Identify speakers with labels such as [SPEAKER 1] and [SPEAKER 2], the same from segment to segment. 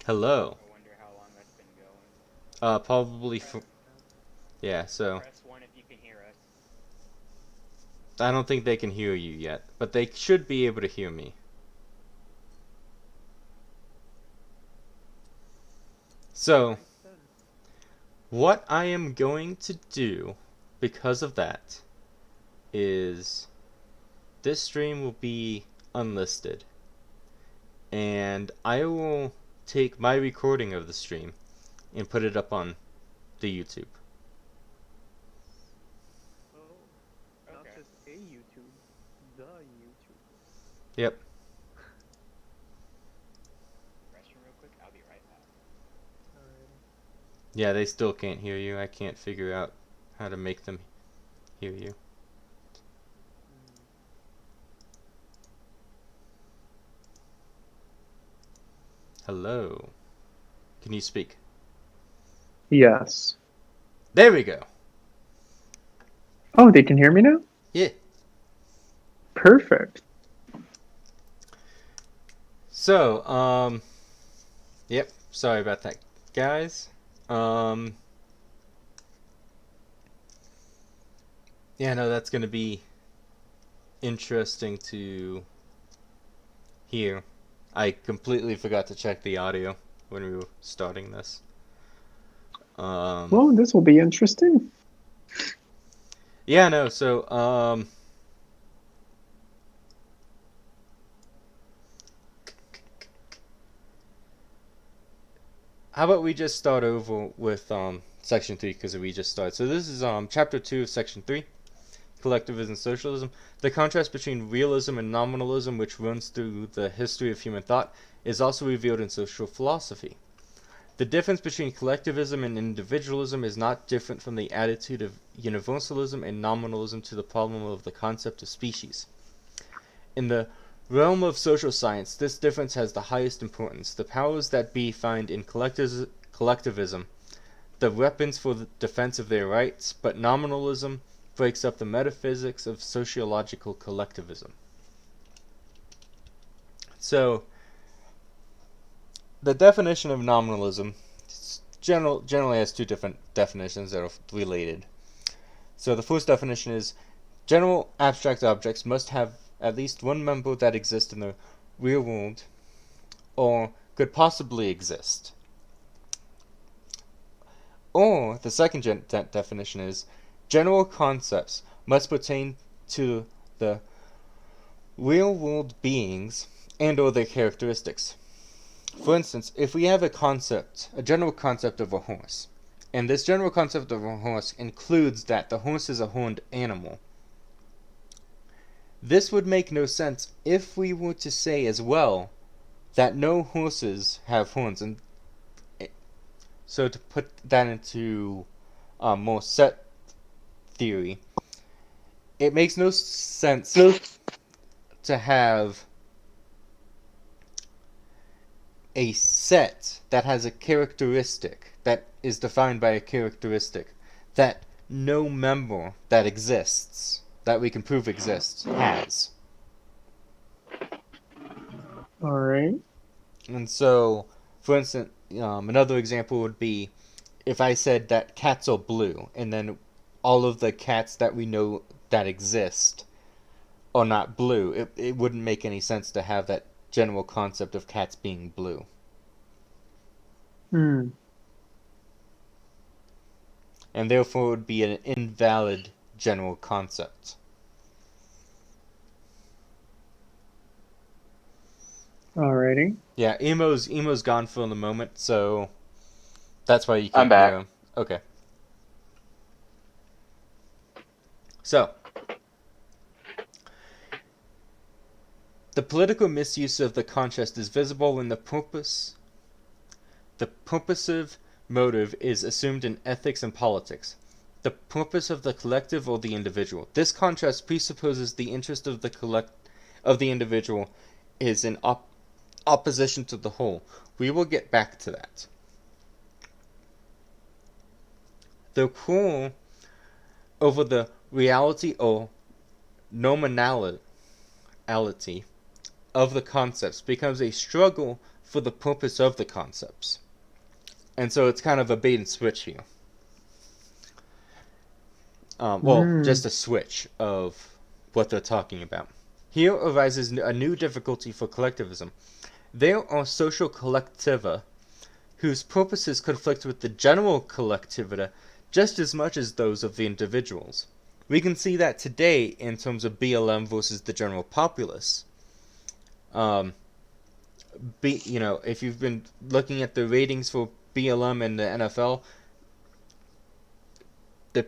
[SPEAKER 1] Hello.
[SPEAKER 2] I wonder how long that's been going.
[SPEAKER 1] Probably
[SPEAKER 2] Press,
[SPEAKER 1] for, yeah, so
[SPEAKER 2] press 1 if you can hear us.
[SPEAKER 1] I don't think they can hear you yet, but they should be able to hear me. So,
[SPEAKER 3] Alright then.
[SPEAKER 1] what I am going to do because of that is this stream will be unlisted, and I will take my recording of the stream and put it up on the YouTube.
[SPEAKER 3] Oh, not
[SPEAKER 2] Okay.
[SPEAKER 3] just a YouTube, the YouTube.
[SPEAKER 1] Yep.
[SPEAKER 2] Restroom real quick. I'll be right back.
[SPEAKER 3] Alrighty.
[SPEAKER 1] Yeah, they still can't hear you. I can't figure out how to make them hear you.
[SPEAKER 3] Hmm.
[SPEAKER 1] Hello. Can you speak?
[SPEAKER 3] Yes.
[SPEAKER 1] There we go.
[SPEAKER 3] Oh, they can hear me now?
[SPEAKER 1] Yeah.
[SPEAKER 3] Perfect.
[SPEAKER 1] So, yep. Sorry about that, guys. Yeah, no, that's gonna be interesting to hear. I completely forgot to check the audio when we were starting this.
[SPEAKER 3] Well, this will be interesting.
[SPEAKER 1] Yeah, no, so, how about we just start over with, section 3, because we just started. So this is, chapter 2 of section 3, Collectivism and Socialism. The contrast between realism and nominalism, which runs through the history of human thought, is also revealed in social philosophy. The difference between collectivism and individualism is not different from the attitude of universalism and nominalism to the problem of the concept of species. In the realm of social science, this difference has the highest importance. The powers that be find in collectivism the weapons for the defense of their rights, but nominalism breaks up the metaphysics of sociological collectivism. So, the definition of nominalism generally has two different definitions that are related. So the first definition is general abstract objects must have at least one member that exists in the real world or could possibly exist. Or the second definition is general concepts must pertain to the real world beings and or their characteristics. For instance, if we have a general concept of a horse, and this general concept of a horse includes that the horse is a horned animal, this would make no sense if we were to say as well that no horses have horns. And so to put that into more set theory, it makes no sense to have a set that has a characteristic that is defined by a characteristic that no member that exists, that we can prove exists, has.
[SPEAKER 3] Alright.
[SPEAKER 1] And so, for instance, another example would be if I said that cats are blue, and then all of the cats that we know that exist are not blue. It wouldn't make any sense to have that general concept of cats being blue.
[SPEAKER 3] Hmm.
[SPEAKER 1] And therefore it would be an invalid general concept.
[SPEAKER 3] Alrighty.
[SPEAKER 1] Yeah, Emo's gone for the moment, so that's why you
[SPEAKER 2] I'm
[SPEAKER 1] can't hear
[SPEAKER 2] back.
[SPEAKER 1] him. Okay. So, the political misuse of the contrast is visible when the purposive motive is assumed in ethics and politics. The purpose of the collective or the individual. This contrast presupposes the interest of the individual is in opposition to the whole. We will get back to that. The quarrel over the reality or nominality of the concepts becomes a struggle for the purpose of the concepts. And so it's kind of a bait and switch here. Just a switch of what they're talking about. Here arises a new difficulty for collectivism. There are social collectiva whose purposes conflict with the general collectivita just as much as those of the individuals. We can see that today in terms of BLM versus the general populace. If you've been looking at the ratings for BLM and the NFL, the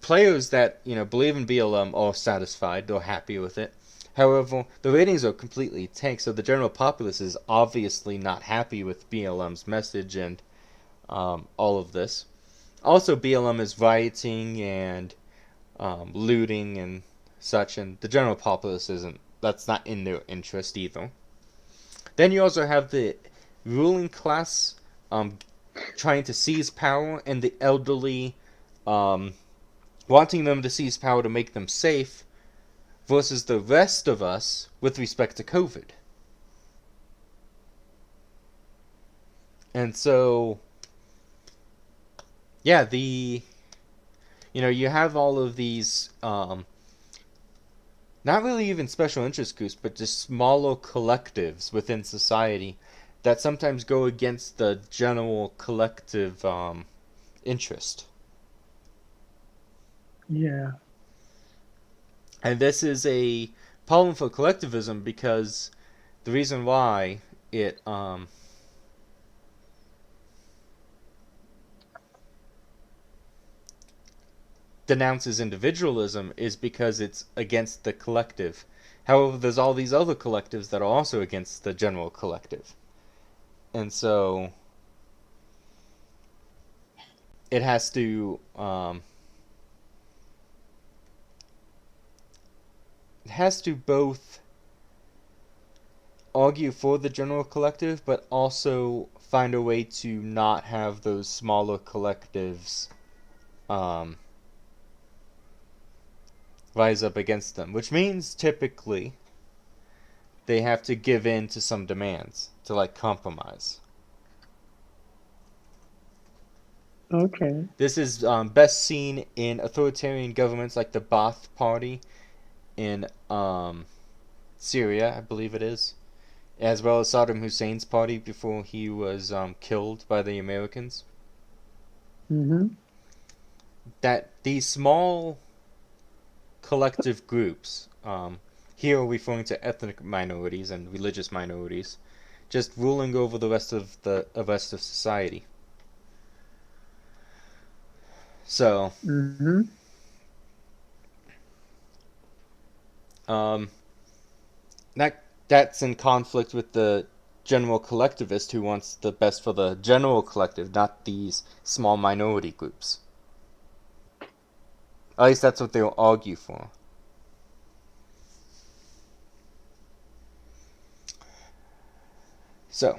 [SPEAKER 1] players that believe in BLM are satisfied, they're happy with it. However, the ratings are completely tanked, so the general populace is obviously not happy with BLM's message and all of this. Also, BLM is rioting and looting and such, and the general populace that's not in their interest either. Then you also have the ruling class trying to seize power, and the elderly wanting them to seize power to make them safe, versus the rest of us with respect to COVID. And so, yeah, you have all of these, not really even special interest groups, but just smaller collectives within society that sometimes go against the general collective interest.
[SPEAKER 3] Yeah.
[SPEAKER 1] And this is a problem for collectivism because the reason why it denounces individualism is because it's against the collective. However, there's all these other collectives that are also against the general collective. And so it has to both argue for the general collective, but also find a way to not have those smaller collectives rise up against them, which means typically they have to give in to some demands to compromise.
[SPEAKER 3] Okay.
[SPEAKER 1] This is best seen in authoritarian governments like the Ba'ath Party in Syria, I believe it is, as well as Saddam Hussein's party before he was killed by the Americans.
[SPEAKER 3] Mm-hmm.
[SPEAKER 1] That these small collective groups, here referring to ethnic minorities and religious minorities, just ruling over the rest of society. So, that's in conflict with the general collectivist who wants the best for the general collective, not these small minority groups. At least that's what they'll argue for. So,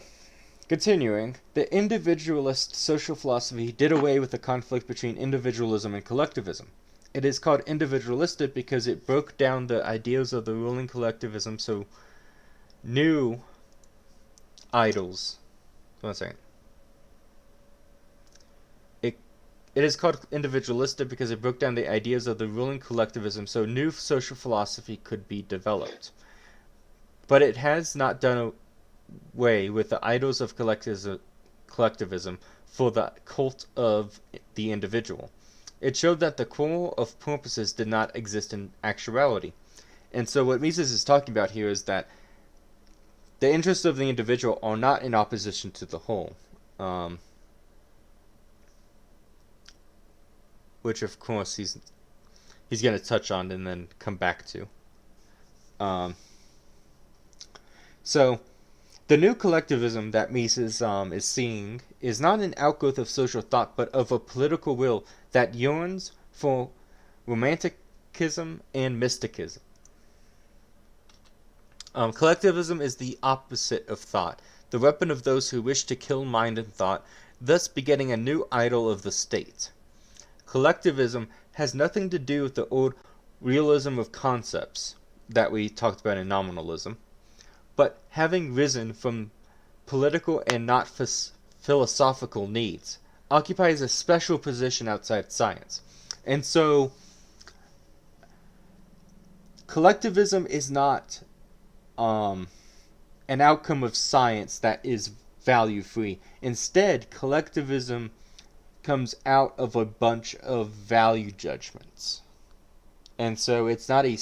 [SPEAKER 1] continuing, the individualist social philosophy did away with the conflict between individualism and collectivism. It is called individualistic because it broke down the ideals of the ruling collectivism, so new idols. One second. It is called individualistic because it broke down the ideas of the ruling collectivism, so new social philosophy could be developed. But it has not done away with the idols of collectivism for the cult of the individual. It showed that the core of purposes did not exist in actuality. And so what Mises is talking about here is that the interests of the individual are not in opposition to the whole. Which of course he's going to touch on and then come back to. So the new collectivism that Mises is seeing is not an outgrowth of social thought, but of a political will that yearns for romanticism and mysticism. Collectivism is the opposite of thought, the weapon of those who wish to kill mind and thought, thus begetting a new idol of the state. Collectivism has nothing to do with the old realism of concepts that we talked about in nominalism, but having risen from political and not philosophical needs, occupies a special position outside science. And so, collectivism is not an outcome of science that is value free. Instead, collectivism comes out of a bunch of value judgments. And so it's not a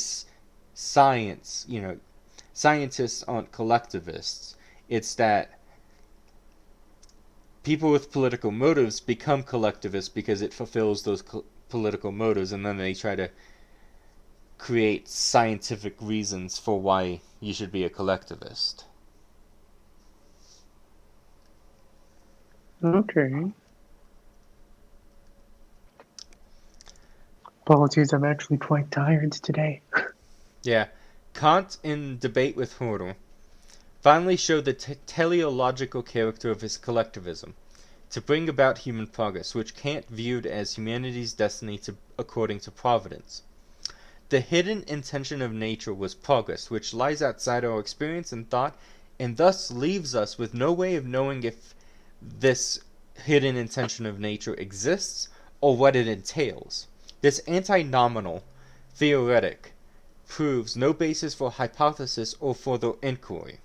[SPEAKER 1] science, scientists aren't collectivists. It's that people with political motives become collectivists because it fulfills those political motives, and then they try to create scientific reasons for why you should be a collectivist.
[SPEAKER 3] Okay. Apologies, I'm actually quite tired today.
[SPEAKER 1] Yeah. Kant, in debate with Hürtel, finally showed the teleological character of his collectivism, to bring about human progress, which Kant viewed as humanity's destiny according to providence. The hidden intention of nature was progress, which lies outside our experience and thought, and thus leaves us with no way of knowing if this hidden intention of nature exists or what it entails. This anti-nominal theoretic proves no basis for hypothesis or further inquiry.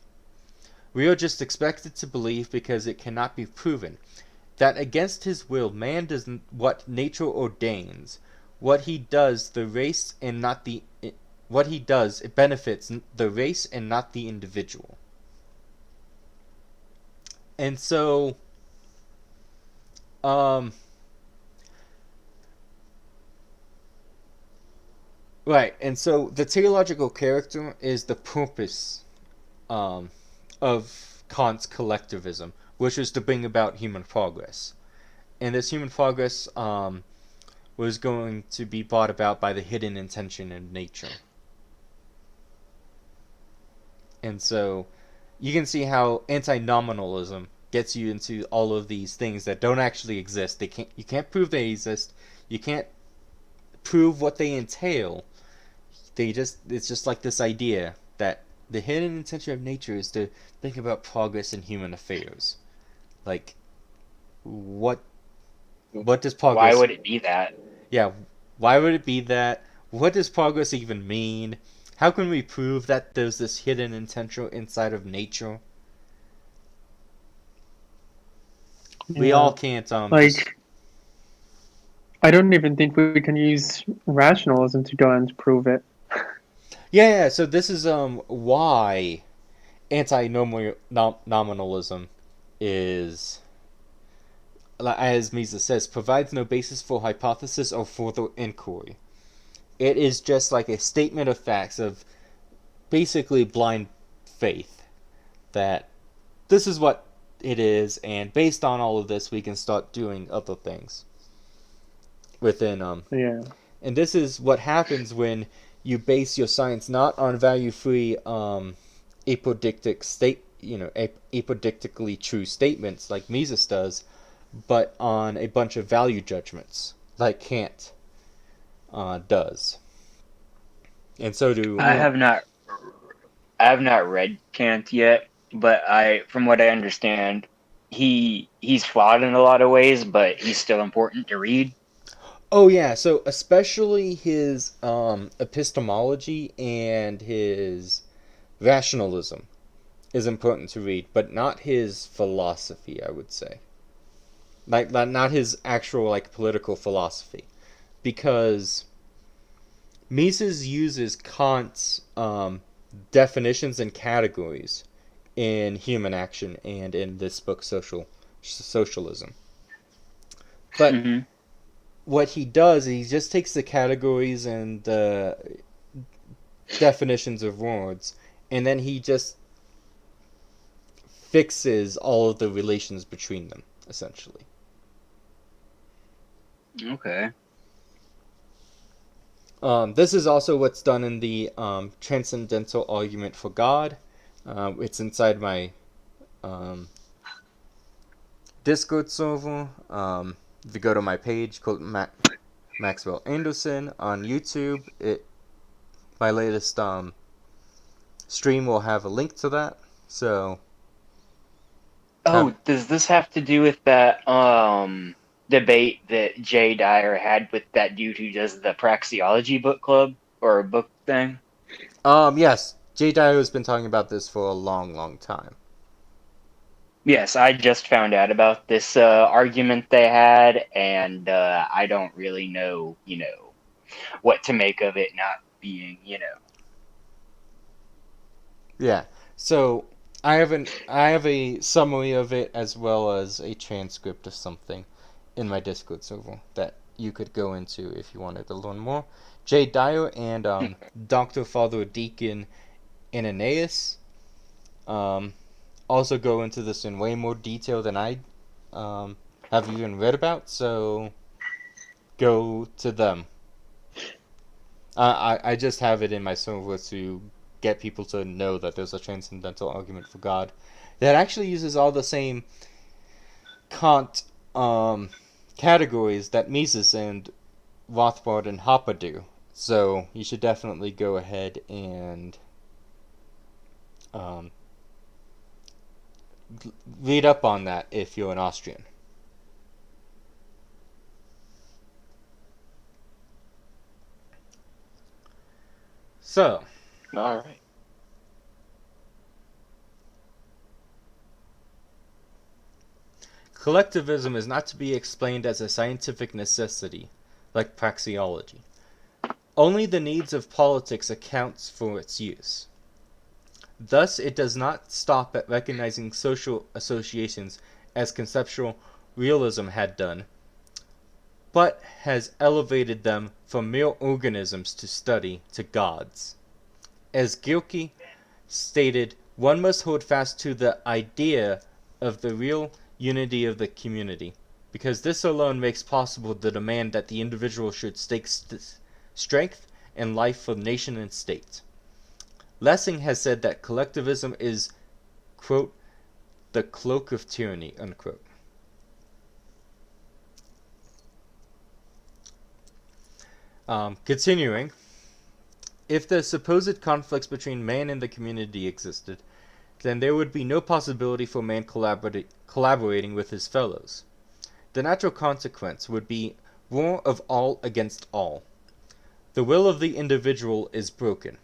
[SPEAKER 1] We are just expected to believe because it cannot be proven that against his will man does what nature ordains. What he does, the race and not the what he does, it benefits the race and not the individual. And so, right, and so the teleological character is the purpose of Kant's collectivism, which was to bring about human progress. And this human progress was going to be brought about by the hidden intention of nature. And so you can see how anti-nominalism gets you into all of these things that don't actually exist. You can't prove they exist. You can't prove what they entail. It's just like this idea that the hidden intention of nature is to think about progress in human affairs. Like, what does progress...
[SPEAKER 2] Why would it be that?
[SPEAKER 1] Yeah, why would it be that? What does progress even mean? How can we prove that there's this hidden intention inside of nature? We all can't,
[SPEAKER 3] I don't even think we can use rationalism to go and prove it.
[SPEAKER 1] Yeah, so this is why anti-nominalism is, as Mises says, provides no basis for hypothesis or further inquiry. It is just like a statement of facts of basically blind faith that this is what it is, and based on all of this, we can start doing other things within And this is what happens when you base your science not on value-free apodictically true statements like Mises does, but on a bunch of value judgments like Kant does. And so do
[SPEAKER 2] I have not read Kant yet, but from what I understand, he's flawed in a lot of ways, but he's still important to read.
[SPEAKER 1] Oh yeah, so especially his epistemology and his rationalism is important to read, but not his philosophy, I would say. Like not his actual political philosophy, because Mises uses Kant's definitions and categories in Human Action and in this book, Socialism. But what he does, he just takes the categories and the definitions of words, and then he just fixes all of the relations between them, essentially.
[SPEAKER 2] Okay.
[SPEAKER 1] This is also what's done in the Transcendental Argument for God. It's inside my Discord server. If you go to my page called Maxwell Anderson on YouTube, my latest stream will have a link to that. So
[SPEAKER 2] Oh, does this have to do with that debate that Jay Dyer had with that dude who does the praxeology book club or book thing?
[SPEAKER 1] Yes, Jay Dyer has been talking about this for a long, long time.
[SPEAKER 2] Yes, I just found out about this argument they had, and I don't really know, what to make of it not being.
[SPEAKER 1] Yeah. So I have a summary of it as well as a transcript of something in my Discord server that you could go into if you wanted to learn more. Jay Dyer and Dr. Father Deacon Ananias also go into this in way more detail than I have even read about, so go to them. I just have it in my server to get people to know that there's a transcendental argument for God that actually uses all the same Kant categories that Mises and Rothbard and Hoppe do. So you should definitely go ahead and read up on that if you're an Austrian. So,
[SPEAKER 2] All right.
[SPEAKER 1] collectivism is not to be explained as a scientific necessity, like praxeology. Only the needs of politics accounts for its use. Thus, it does not stop at recognizing social associations as conceptual realism had done, but has elevated them from mere organisms to study to gods. As Gilkey stated, one must hold fast to the idea of the real unity of the community, because this alone makes possible the demand that the individual should stake strength and life for nation and state. Lessing has said that collectivism is, quote, the cloak of tyranny, unquote. Continuing, if the supposed conflicts between man and the community existed, then there would be no possibility for man collaborating with his fellows. The natural consequence would be war of all against all. The will of the individual is broken.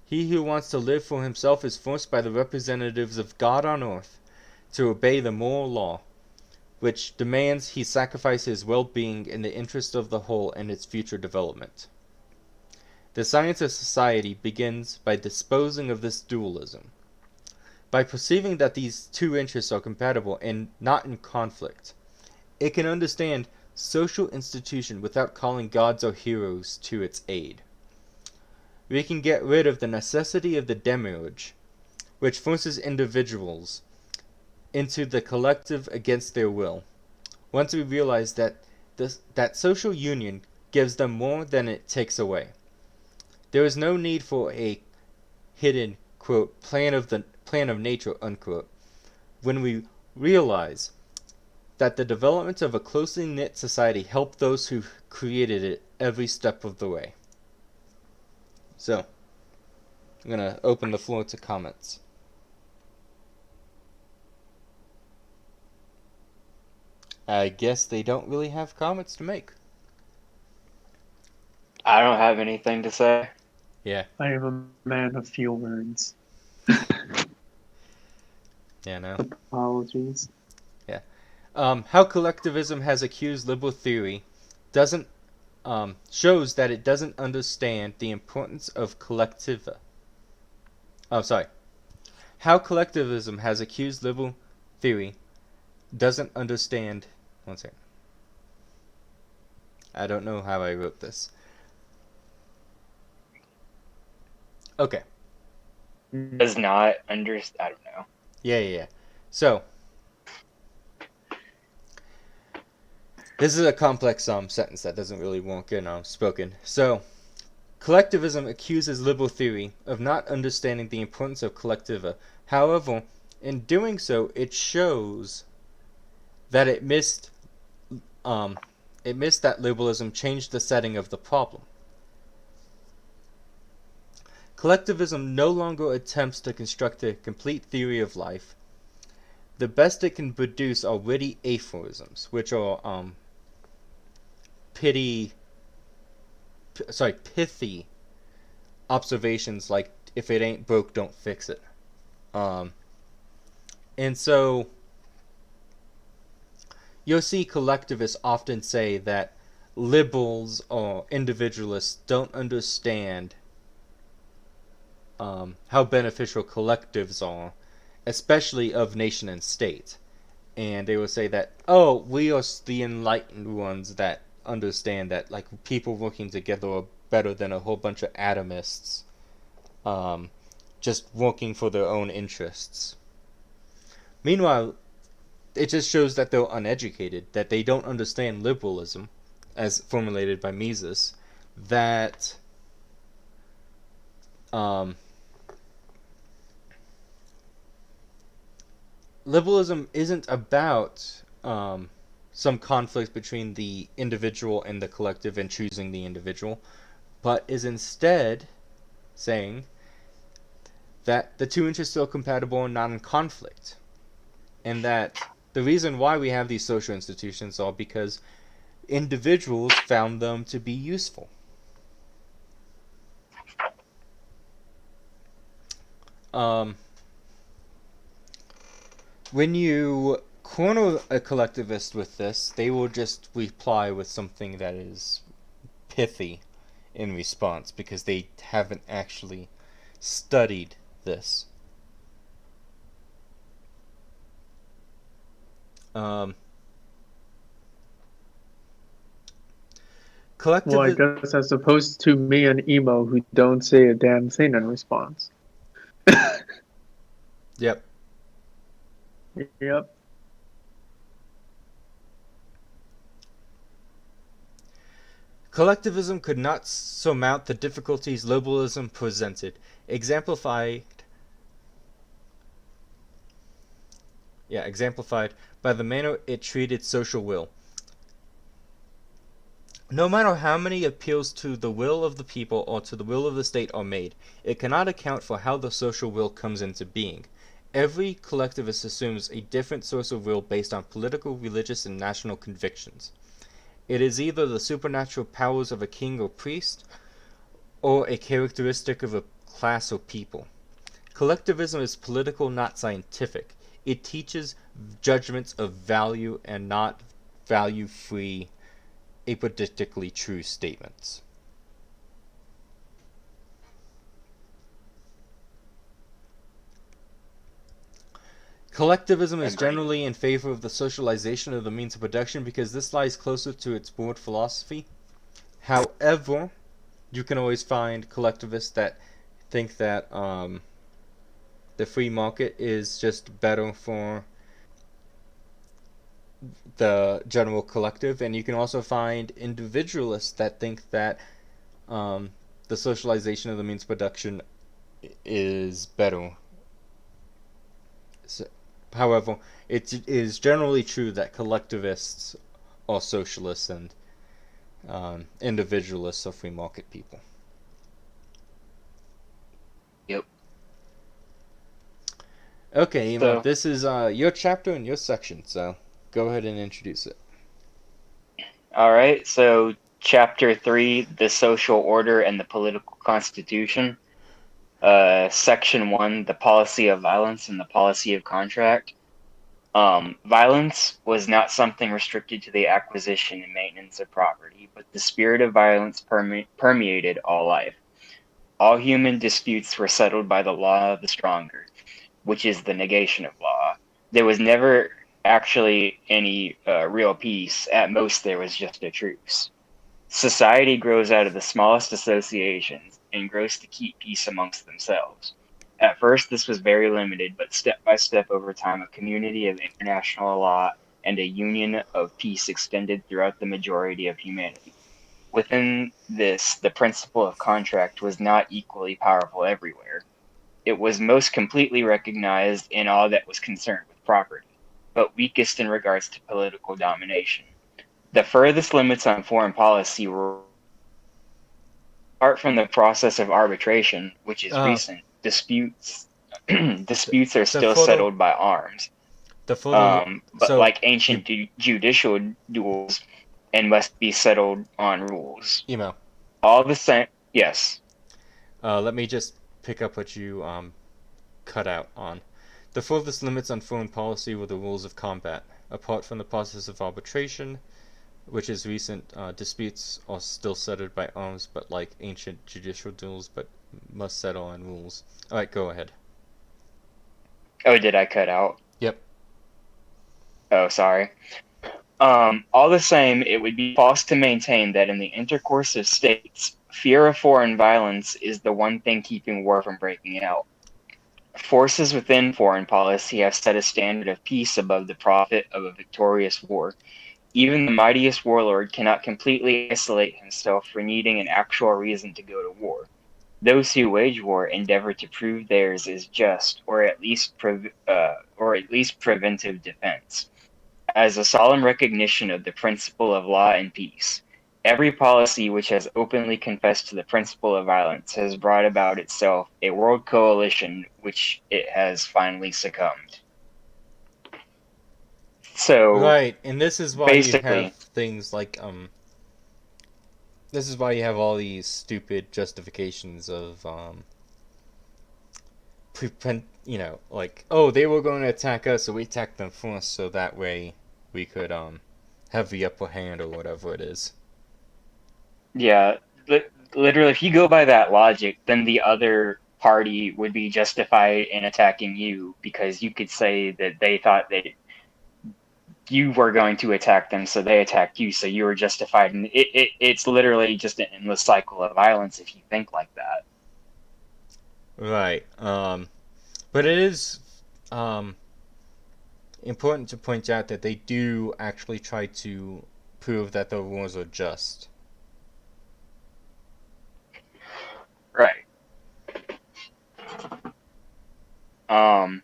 [SPEAKER 1] He who wants to live for himself is forced by the representatives of God on earth to obey the moral law, which demands he sacrifice his well-being in the interest of the whole and its future development. The science of society begins by disposing of this dualism. By perceiving that these two interests are compatible and not in conflict, it can understand social institution without calling gods or heroes to its aid. We can get rid of the necessity of the demiurge, which forces individuals into the collective against their will, once we realize that that social union gives them more than it takes away. There is no need for a hidden, quote, plan of nature, unquote, when we realize that the development of a closely knit society helped those who created it every step of the way. So, I'm going to open the floor to comments. I guess they don't really have comments to make.
[SPEAKER 2] I don't have anything to say.
[SPEAKER 1] Yeah.
[SPEAKER 3] I am a man of few words.
[SPEAKER 1] Yeah, no.
[SPEAKER 3] Apologies.
[SPEAKER 1] Yeah. How collectivism has accused liberal theory doesn't shows that it doesn't understand the importance of collectiva. Oh, sorry. How collectivism has accused liberal theory doesn't understand. One second. I don't know how I wrote this. Okay.
[SPEAKER 2] Does not understand. I don't know.
[SPEAKER 1] Yeah. So, this is a complex sentence that doesn't really work in spoken. So, collectivism accuses liberal theory of not understanding the importance of collectiva. However, in doing so, it shows that it missed that liberalism changed the setting of the problem. Collectivism no longer attempts to construct a complete theory of life, the best it can produce are witty aphorisms, which are pithy observations like, if it ain't broke, don't fix it. And so you'll see collectivists often say that liberals or individualists don't understand how beneficial collectives are, especially of nation and state. And they will say that, oh, we are the enlightened ones that understand that, like, people working together are better than a whole bunch of atomists just working for their own interests. Meanwhile, it just shows that they're uneducated, that they don't understand liberalism, as formulated by Mises, that liberalism isn't about some conflict between the individual and the collective and choosing the individual, but is instead saying that the two interests are compatible and not in conflict. And that the reason why we have these social institutions are because individuals found them to be useful. When you corner a collectivist with this, they will just reply with something that is pithy in response, because they haven't actually studied this.
[SPEAKER 3] Well, I guess as opposed to me and emo who don't say a damn thing in response.
[SPEAKER 1] Yep.
[SPEAKER 3] Yep.
[SPEAKER 1] Collectivism could not surmount the difficulties liberalism presented, exemplified by the manner it treated social will. No matter how many appeals to the will of the people or to the will of the state are made, it cannot account for how the social will comes into being. Every collectivist assumes a different source of will based on political, religious, and national convictions. It is either the supernatural powers of a king or priest, or a characteristic of a class or people. Collectivism is political, not scientific. It teaches judgments of value and not value-free, apodictically true statements. Collectivism is generally in favor of the socialization of the means of production because this lies closer to its broad philosophy. However, you can always find collectivists that think that the free market is just better for the general collective, and you can also find individualists that think that the socialization of the means of production is better. So, however, it is generally true that collectivists are socialists and individualists are free market people.
[SPEAKER 2] Yep.
[SPEAKER 1] Okay, Ema, this is your chapter and your section, so go ahead and introduce it.
[SPEAKER 2] All right, so Chapter 3, The Social Order and the Political Constitution. Section 1, The Policy of Violence and the Policy of Contract. Violence was not something restricted to the acquisition and maintenance of property, but the spirit of violence permeated all life. All human disputes were settled by the law of the stronger, which is the negation of law. There was never actually any real peace. At most, there was just a truce. Society grows out of the smallest associations and grows to keep peace amongst themselves. At first, this was very limited, but step by step over time, a community of international law and a union of peace extended throughout the majority of humanity. Within this, the principle of contract was not equally powerful everywhere. It was most completely recognized in all that was concerned with property, but weakest in regards to political domination. The furthest limits on foreign policy were, apart from the process of arbitration, which is recent, disputes are still settled by arms.
[SPEAKER 1] The further
[SPEAKER 2] but
[SPEAKER 1] so
[SPEAKER 2] like ancient judicial duels, and must be settled on rules.
[SPEAKER 1] email.
[SPEAKER 2] All the same, yes.
[SPEAKER 1] Let me just pick up what you cut out on. The furthest limits on foreign policy were the rules of combat. Apart from the process of arbitration, which is recent, disputes are still settled by arms, but like ancient judicial duels, but must settle on rules. Alright, go ahead.
[SPEAKER 2] Oh, did I cut out?
[SPEAKER 1] Yep.
[SPEAKER 2] Oh, sorry. All the same, it would be false to maintain that in the intercourse of states, fear of foreign violence is the one thing keeping war from breaking out. Forces within foreign policy have set a standard of peace above the profit of a victorious war. Even the mightiest warlord cannot completely isolate himself for needing an actual reason to go to war. Those who wage war endeavor to prove theirs is just, or at least preventive defense, as a solemn recognition of the principle of law and peace. Every policy which has openly confessed to the principle of violence has brought about itself a world coalition which it has finally succumbed. So
[SPEAKER 1] Right, and this is why you
[SPEAKER 2] basically,
[SPEAKER 1] have things like this is why you have all these stupid justifications of like, oh, they were going to attack us, so we attacked them first, so that way we could have the upper hand or whatever it is.
[SPEAKER 2] yeah, literally, if you go by that logic, then the other party would be justified in attacking you because you could say that they thought that you were going to attack them, so they attacked you, so you were justified. And it's literally just an endless cycle of violence if you think like that.
[SPEAKER 1] Right. But it is important to point out that they do actually try to prove that the rules are just.
[SPEAKER 2] Right. Um,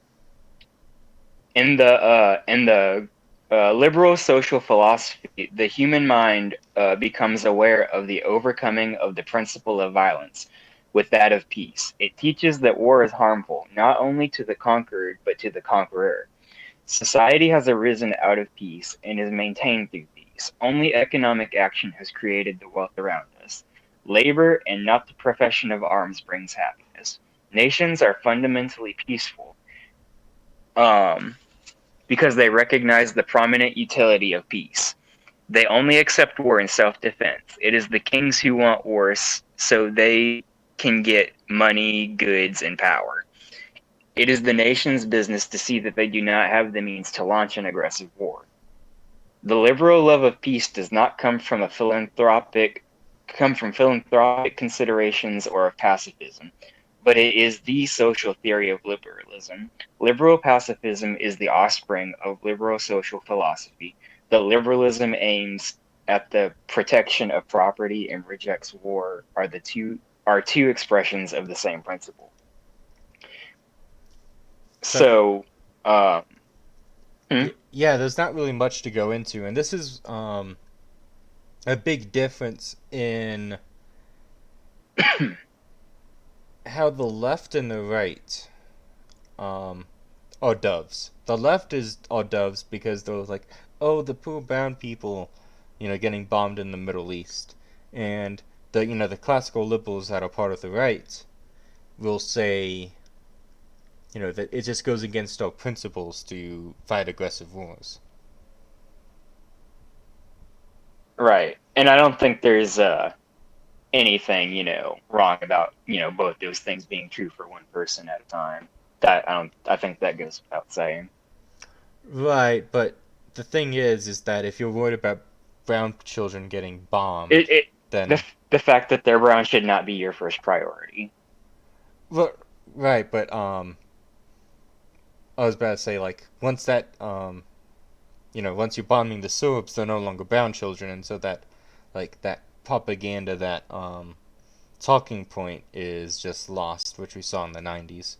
[SPEAKER 2] in the liberal social philosophy, the human mind becomes aware of the overcoming of the principle of violence with that of peace. It teaches that war is harmful not only to the conquered but to the conqueror. Society has arisen out of peace and is maintained through peace. Only economic action has created the wealth around us. Labor and not the profession of arms brings happiness. Nations are fundamentally peaceful. Because they recognize the prominent utility of peace. They only accept war in self-defense. It is the kings who want wars so they can get money, goods, and power. It is the nation's business to see that they do not have the means to launch an aggressive war. The liberal love of peace does not come from philanthropic considerations or of pacifism, but it is the social theory of liberalism. Liberal pacifism is the offspring of liberal social philosophy. The liberalism aims at the protection of property and rejects war are two expressions of the same principle. So,
[SPEAKER 1] Yeah, there's not really much to go into, and this is a big difference in how the left and the right are doves. The left are doves because they're like, oh, the poor brown people, getting bombed in the Middle East, and the classical liberals that are part of the right will say, that it just goes against our principles to fight aggressive wars.
[SPEAKER 2] right. And I don't think there's anything, wrong about, both those things being true for one person at a time. I think that goes without saying.
[SPEAKER 1] Right, but the thing is that if you're worried about brown children getting bombed, then
[SPEAKER 2] The fact that they're brown should not be your first priority.
[SPEAKER 1] well, right, but I was about to say, like, once that once you're bombing the Serbs, they're no longer brown children, and so that, like, that propaganda, that talking point is just lost, which we saw in the 90s,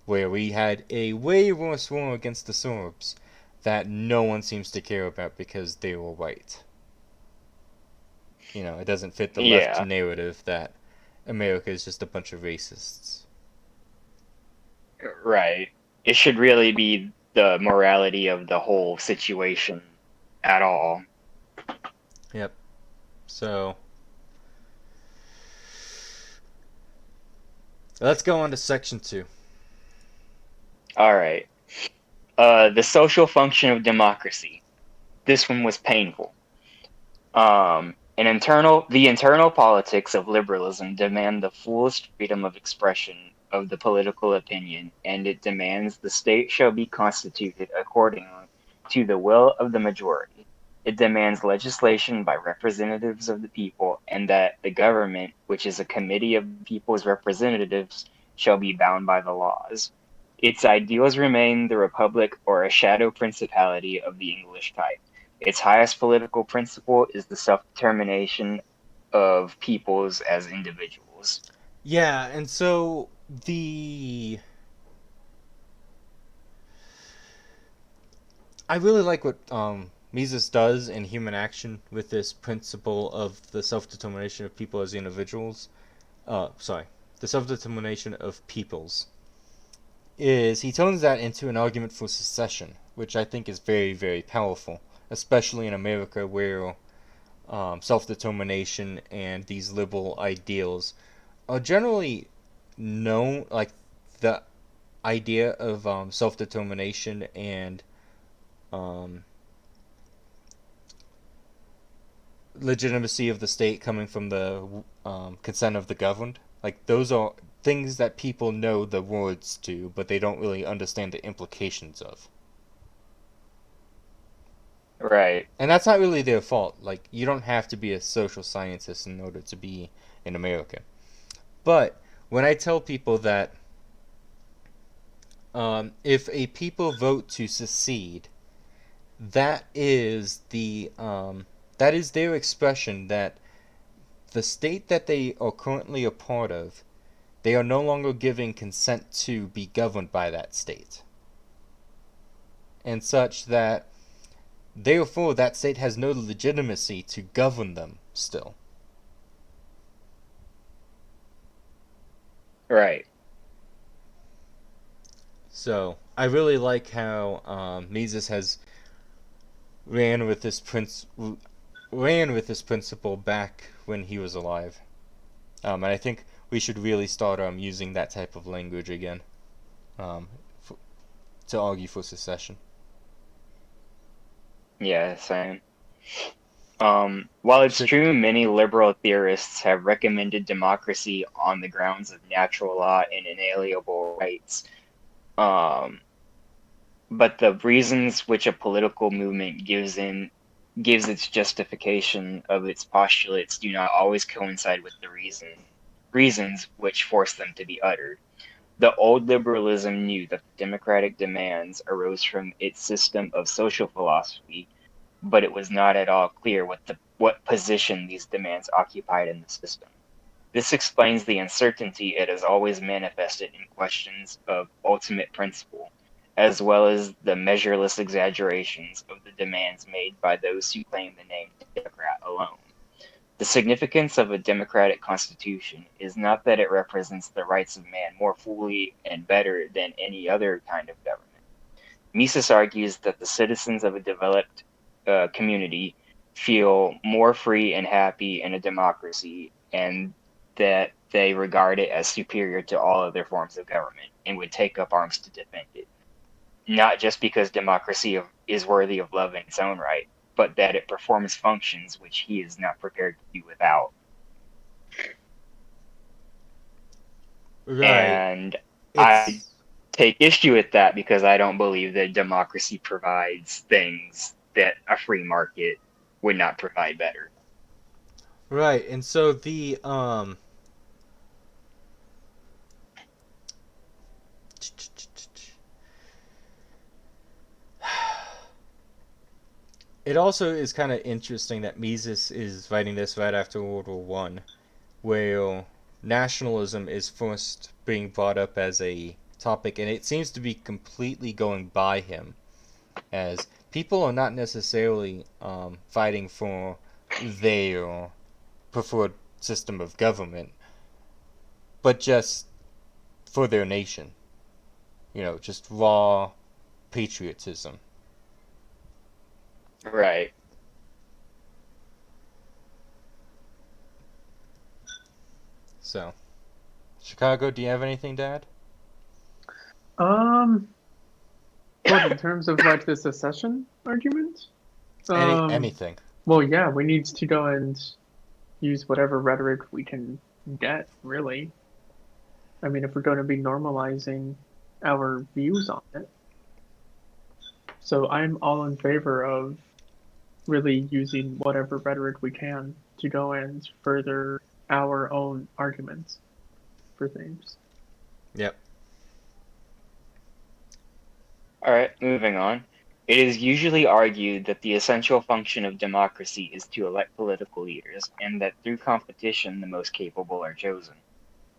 [SPEAKER 1] where we had a way worse war against the Serbs that no one seems to care about because they were white. It doesn't fit the left narrative that America is just a bunch of racists.
[SPEAKER 2] Right. It should really be the morality of the whole situation at all.
[SPEAKER 1] Yep. So let's go on to section 2.
[SPEAKER 2] All right. The social function of democracy. This one was painful. The internal politics of liberalism demand the fullest freedom of expression of the political opinion, and it demands the state shall be constituted according to the will of the majority. It demands legislation by representatives of the people, and that the government, which is a committee of the people's representatives, shall be bound by the laws. Its ideals remain the republic or a shadow principality of the English type. Its highest political principle is the self-determination of peoples as individuals.
[SPEAKER 1] Yeah, and so I really like what Mises does in Human Action with this principle of the self-determination of people as individuals. The self-determination of peoples. Is he turns that into an argument for secession, which I think is very, very powerful, especially in America where self-determination and these liberal ideals are generally known, like the idea of self-determination and legitimacy of the state coming from the consent of the governed. Like, those are things that people know the words to, but they don't really understand the implications of.
[SPEAKER 2] Right.
[SPEAKER 1] And that's not really their fault. Like, you don't have to be a social scientist in order to be in America. But when I tell people that if a people vote to secede, that is their expression that the state that they are currently a part of, they are no longer giving consent to be governed by that state. And such that, therefore, that state has no legitimacy to govern them still.
[SPEAKER 2] Right.
[SPEAKER 1] So, I really like how Mises has ran with this principle back when he was alive. And I think we should really start using that type of language again to argue for secession.
[SPEAKER 2] Yeah, same. While it's true many liberal theorists have recommended democracy on the grounds of natural law and inalienable rights, but the reasons which a political movement gives its justification of its postulates do not always coincide with the reasons which force them to be uttered. The old liberalism knew that the democratic demands arose from its system of social philosophy, but it was not at all clear what position these demands occupied in the system. This explains the uncertainty it has always manifested in questions of ultimate principle, as well as the measureless exaggerations of the demands made by those who claim the name Democrat alone. The significance of a democratic constitution is not that it represents the rights of man more fully and better than any other kind of government. Mises argues that the citizens of a developed community feel more free and happy in a democracy, and that they regard it as superior to all other forms of government and would take up arms to defend it. Not just because democracy is worthy of love in its own right, but that it performs functions which he is not prepared to do without.
[SPEAKER 1] Right.
[SPEAKER 2] And I take issue with that because I don't believe that democracy provides things that a free market would not provide better.
[SPEAKER 1] Right, and so it also is kind of interesting that Mises is writing this right after World War One, where nationalism is first being brought up as a topic, and it seems to be completely going by him, as people are not necessarily fighting for their preferred system of government, but just for their nation. You know, just raw patriotism.
[SPEAKER 2] Right.
[SPEAKER 1] So, Chicago, do you have anything to add?
[SPEAKER 3] What in terms of like the secession argument?
[SPEAKER 1] Anything.
[SPEAKER 3] Well, yeah, we need to go and use whatever rhetoric we can get, really. I mean, if we're going to be normalizing our views on it. So I'm all in favor of really using whatever rhetoric we can to go and further our own arguments for things.
[SPEAKER 1] Yep.
[SPEAKER 2] All right, moving on. It is usually argued that the essential function of democracy is to elect political leaders, and that through competition the most capable are chosen.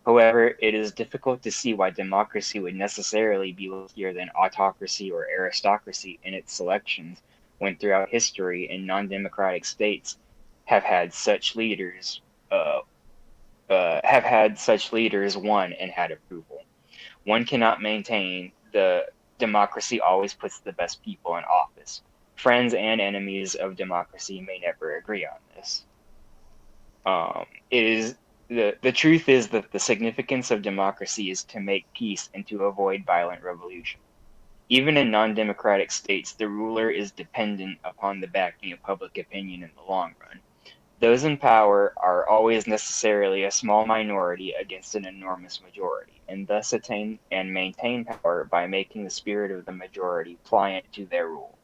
[SPEAKER 2] However, it is difficult to see why democracy would necessarily be luckier than autocracy or aristocracy in its selections, when throughout history in non-democratic states have had such leaders won and had approval. One cannot maintain the democracy always puts the best people in office. Friends and enemies of democracy may never agree on this. It is the truth is that the significance of democracy is to make peace and to avoid violent revolution. Even in non-democratic states, the ruler is dependent upon the backing of public opinion in the long run. Those in power are always necessarily a small minority against an enormous majority, and thus attain and maintain power by making the spirit of the majority pliant to their rule.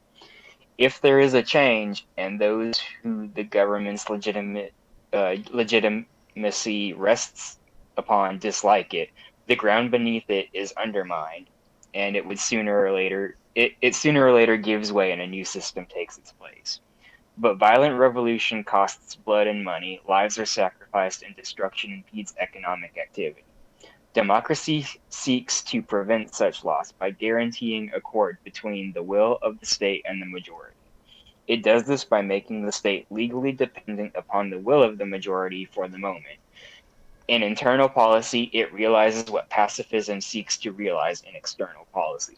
[SPEAKER 2] If there is a change, and those who the government's legitimacy rests upon dislike it, the ground beneath it is undermined, and it sooner or later gives way and a new system takes its place. But violent revolution costs blood and money, lives are sacrificed, and destruction impedes economic activity. Democracy seeks to prevent such loss by guaranteeing accord between the will of the state and the majority. It does this by making the state legally dependent upon the will of the majority for the moment. In internal policy, it realizes what pacifism seeks to realize in external policy.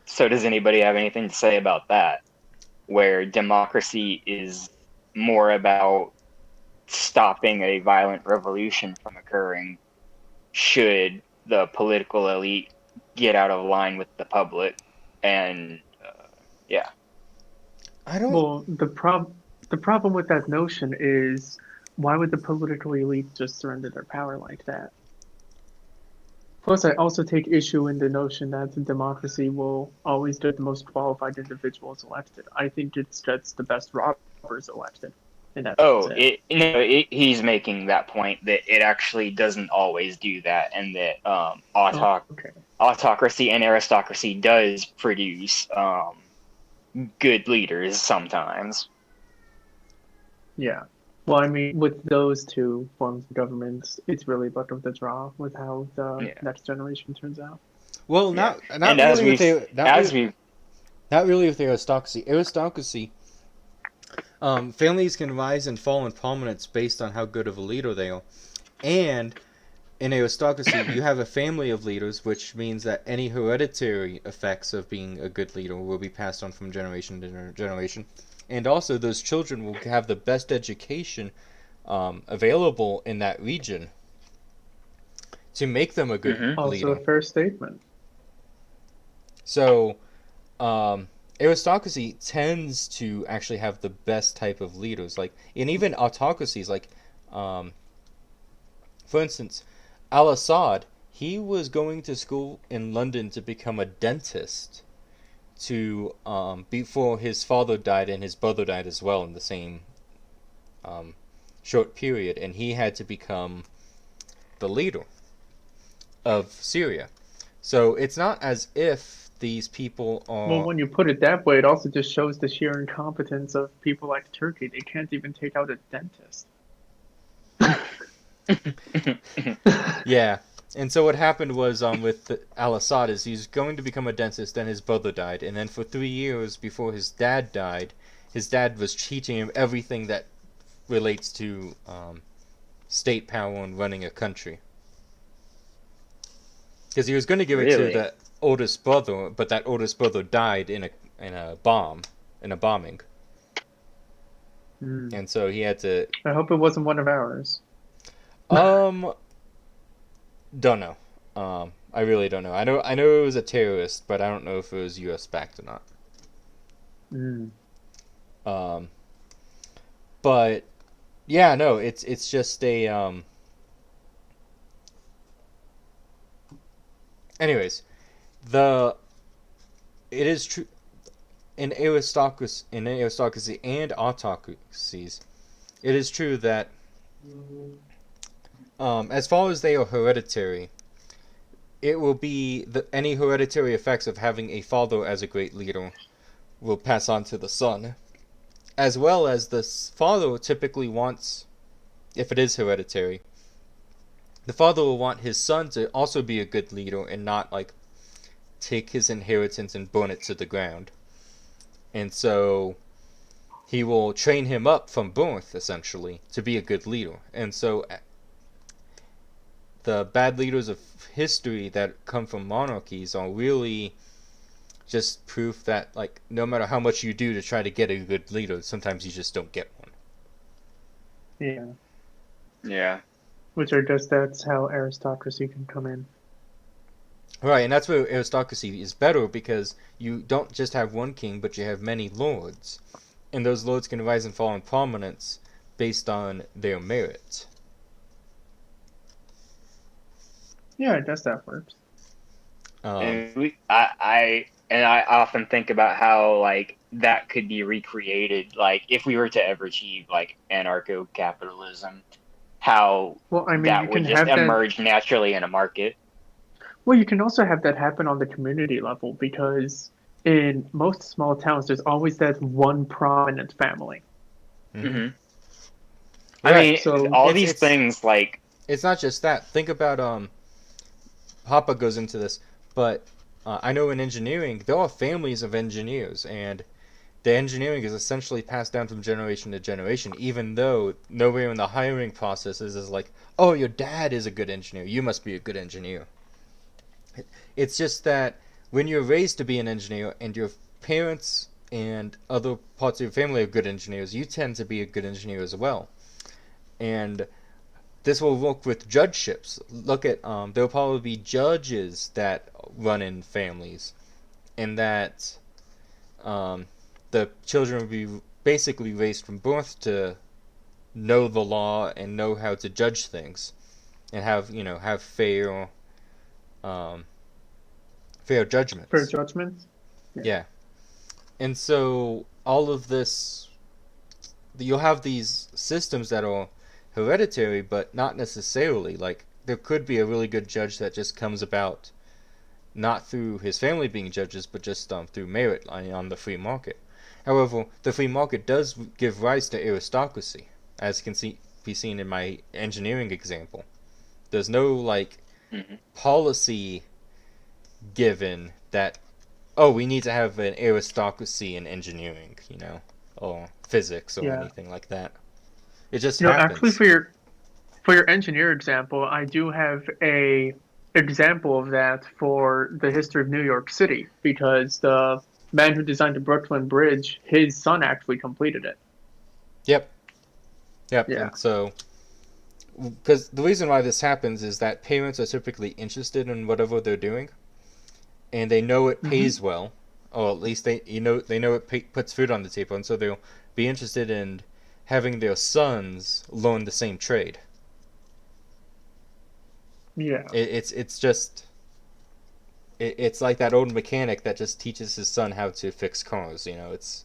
[SPEAKER 2] So does anybody have anything to say about that? Where democracy is more about stopping a violent revolution from occurring should the political elite get out of line with the public, and yeah.
[SPEAKER 1] I don't.
[SPEAKER 3] Well, the problem with that notion is, why would the political elite just surrender their power like that? Plus, I also take issue in the notion that the democracy will always get the most qualified individuals elected. I think it gets the best robbers elected. And that's
[SPEAKER 2] he's making that point that it actually doesn't always do that, and that autocracy and aristocracy does produce good leaders sometimes.
[SPEAKER 3] Yeah. Well, I mean, with those two forms of government, it's really luck of the draw with how the next generation turns out.
[SPEAKER 1] Well, not really with the aristocracy. Aristocracy, families can rise and fall in prominence based on how good of a leader they are. And in aristocracy, you have a family of leaders, which means that any hereditary effects of being a good leader will be passed on from generation to generation. And also, those children will have the best education available in that region to make them a good leader.
[SPEAKER 3] Also a fair statement.
[SPEAKER 1] So, aristocracy tends to actually have the best type of leaders. Like, and even autocracies, like, for instance, Al-Assad, he was going to school in London to become a dentist. Before his father died and his brother died as well in the same short period, and he had to become the leader of Syria. So it's not as if these people are...
[SPEAKER 3] Well, when you put it that way, it also just shows the sheer incompetence of people like Turkey. They can't even take out a dentist.
[SPEAKER 1] Yeah. And so what happened was with Al-Assad is he's going to become a dentist, then his brother died, and then for 3 years before his dad died, his dad was teaching him everything that relates to state power and running a country. because he was going to give it to
[SPEAKER 2] Really?
[SPEAKER 1] the oldest brother, but that oldest brother died in a bombing,
[SPEAKER 3] Hmm.
[SPEAKER 1] and so he had to.
[SPEAKER 3] I hope it wasn't one of ours.
[SPEAKER 1] Um, don't know. I really don't know. I know it was a terrorist, but I don't know if it was U.S. backed or not.
[SPEAKER 3] Hmm.
[SPEAKER 1] Um, but yeah, no, it's just a Anyways, the it is true in aristocracy and autocracies. It is true that as far as they are hereditary, it will be any hereditary effects of having a father as a great leader will pass on to the son, as well as the father typically wants, if it is hereditary, the father will want his son to also be a good leader and not like take his inheritance and burn it to the ground. And so he will train him up from birth, essentially, to be a good leader. And so the bad leaders of history that come from monarchies are really just proof that, like, no matter how much you do to try to get a good leader, sometimes you just don't get one.
[SPEAKER 3] Yeah.
[SPEAKER 2] Yeah.
[SPEAKER 3] Which I guess that's how aristocracy can come in.
[SPEAKER 1] Right, and that's where aristocracy is better because you don't just have one king, but you have many lords. And those lords can rise and fall in prominence based on their merit.
[SPEAKER 3] Yeah, I guess that works.
[SPEAKER 1] Um,
[SPEAKER 2] And I often think about how like that could be recreated, like if we were to ever achieve like anarcho-capitalism, how
[SPEAKER 3] Well, I mean, you
[SPEAKER 2] that would
[SPEAKER 3] can
[SPEAKER 2] just
[SPEAKER 3] have that.
[SPEAKER 2] emerge naturally in a market.
[SPEAKER 3] Well, you can also have that happen on the community level because in most small towns, there's always that one prominent family.
[SPEAKER 1] mhm.
[SPEAKER 2] Hmm. I
[SPEAKER 1] Right.
[SPEAKER 2] mean,
[SPEAKER 3] So,
[SPEAKER 2] all
[SPEAKER 1] It's
[SPEAKER 2] these
[SPEAKER 1] it's
[SPEAKER 2] things like,
[SPEAKER 1] it's not just that. Think about Papa goes into this, but I know in engineering there are families of engineers, and the engineering is essentially passed down from generation to generation. Even though nowhere in the hiring processes is like, oh, your dad is a good engineer, you must be a good engineer. It's just that when you're raised to be an engineer and your parents and other parts of your family are good engineers, you tend to be a good engineer as well. And this will work with judgeships. Look at there'll probably be judges that run in families, and that um, the children will be basically raised from birth to know the law and know how to judge things and have um, fair
[SPEAKER 3] fair
[SPEAKER 1] judgments.
[SPEAKER 3] judgment. Yeah.
[SPEAKER 1] Yeah, and so all of this, you'll have these systems that are hereditary, but not necessarily. Like there could be a really good judge that just comes about not through his family being judges, but just through merit on the free market. However, the free market does give rise to aristocracy, as can be seen in my engineering example. There's no like
[SPEAKER 2] mhm.
[SPEAKER 1] policy given that, oh, we need to have an aristocracy in engineering, or physics or
[SPEAKER 3] Yeah.
[SPEAKER 1] anything like that. It just
[SPEAKER 3] Actually,
[SPEAKER 1] happens.
[SPEAKER 3] for your engineer example, I do have a example of that for the history of New York City because the man who designed the Brooklyn Bridge, his son actually completed it.
[SPEAKER 1] Yep, yep.
[SPEAKER 3] Yeah.
[SPEAKER 1] And so, because the reason why this happens is that parents are typically interested in whatever they're doing, and they know it
[SPEAKER 3] Hmm.
[SPEAKER 1] pays well, or at least they know it puts food on the table, and so they'll be interested in having their sons learn the same trade.
[SPEAKER 3] Yeah.
[SPEAKER 1] It's just it's like that old mechanic that just teaches his son how to fix cars. It's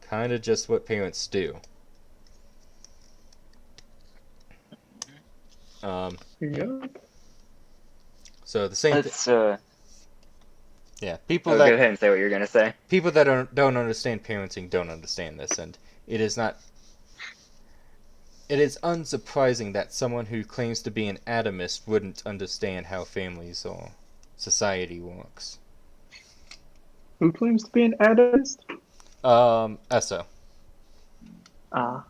[SPEAKER 1] kind of just what parents do. Um,
[SPEAKER 3] Yep.
[SPEAKER 1] so the same thing.
[SPEAKER 2] Let's
[SPEAKER 1] Yeah, people
[SPEAKER 2] oh, go
[SPEAKER 1] that
[SPEAKER 2] ahead and say what you're gonna say.
[SPEAKER 1] people that don't understand parenting don't understand this, and it is not. It is unsurprising that someone who claims to be an atomist wouldn't understand how families or society works.
[SPEAKER 3] Who claims to be an atomist?
[SPEAKER 1] Esso.
[SPEAKER 3] Ah.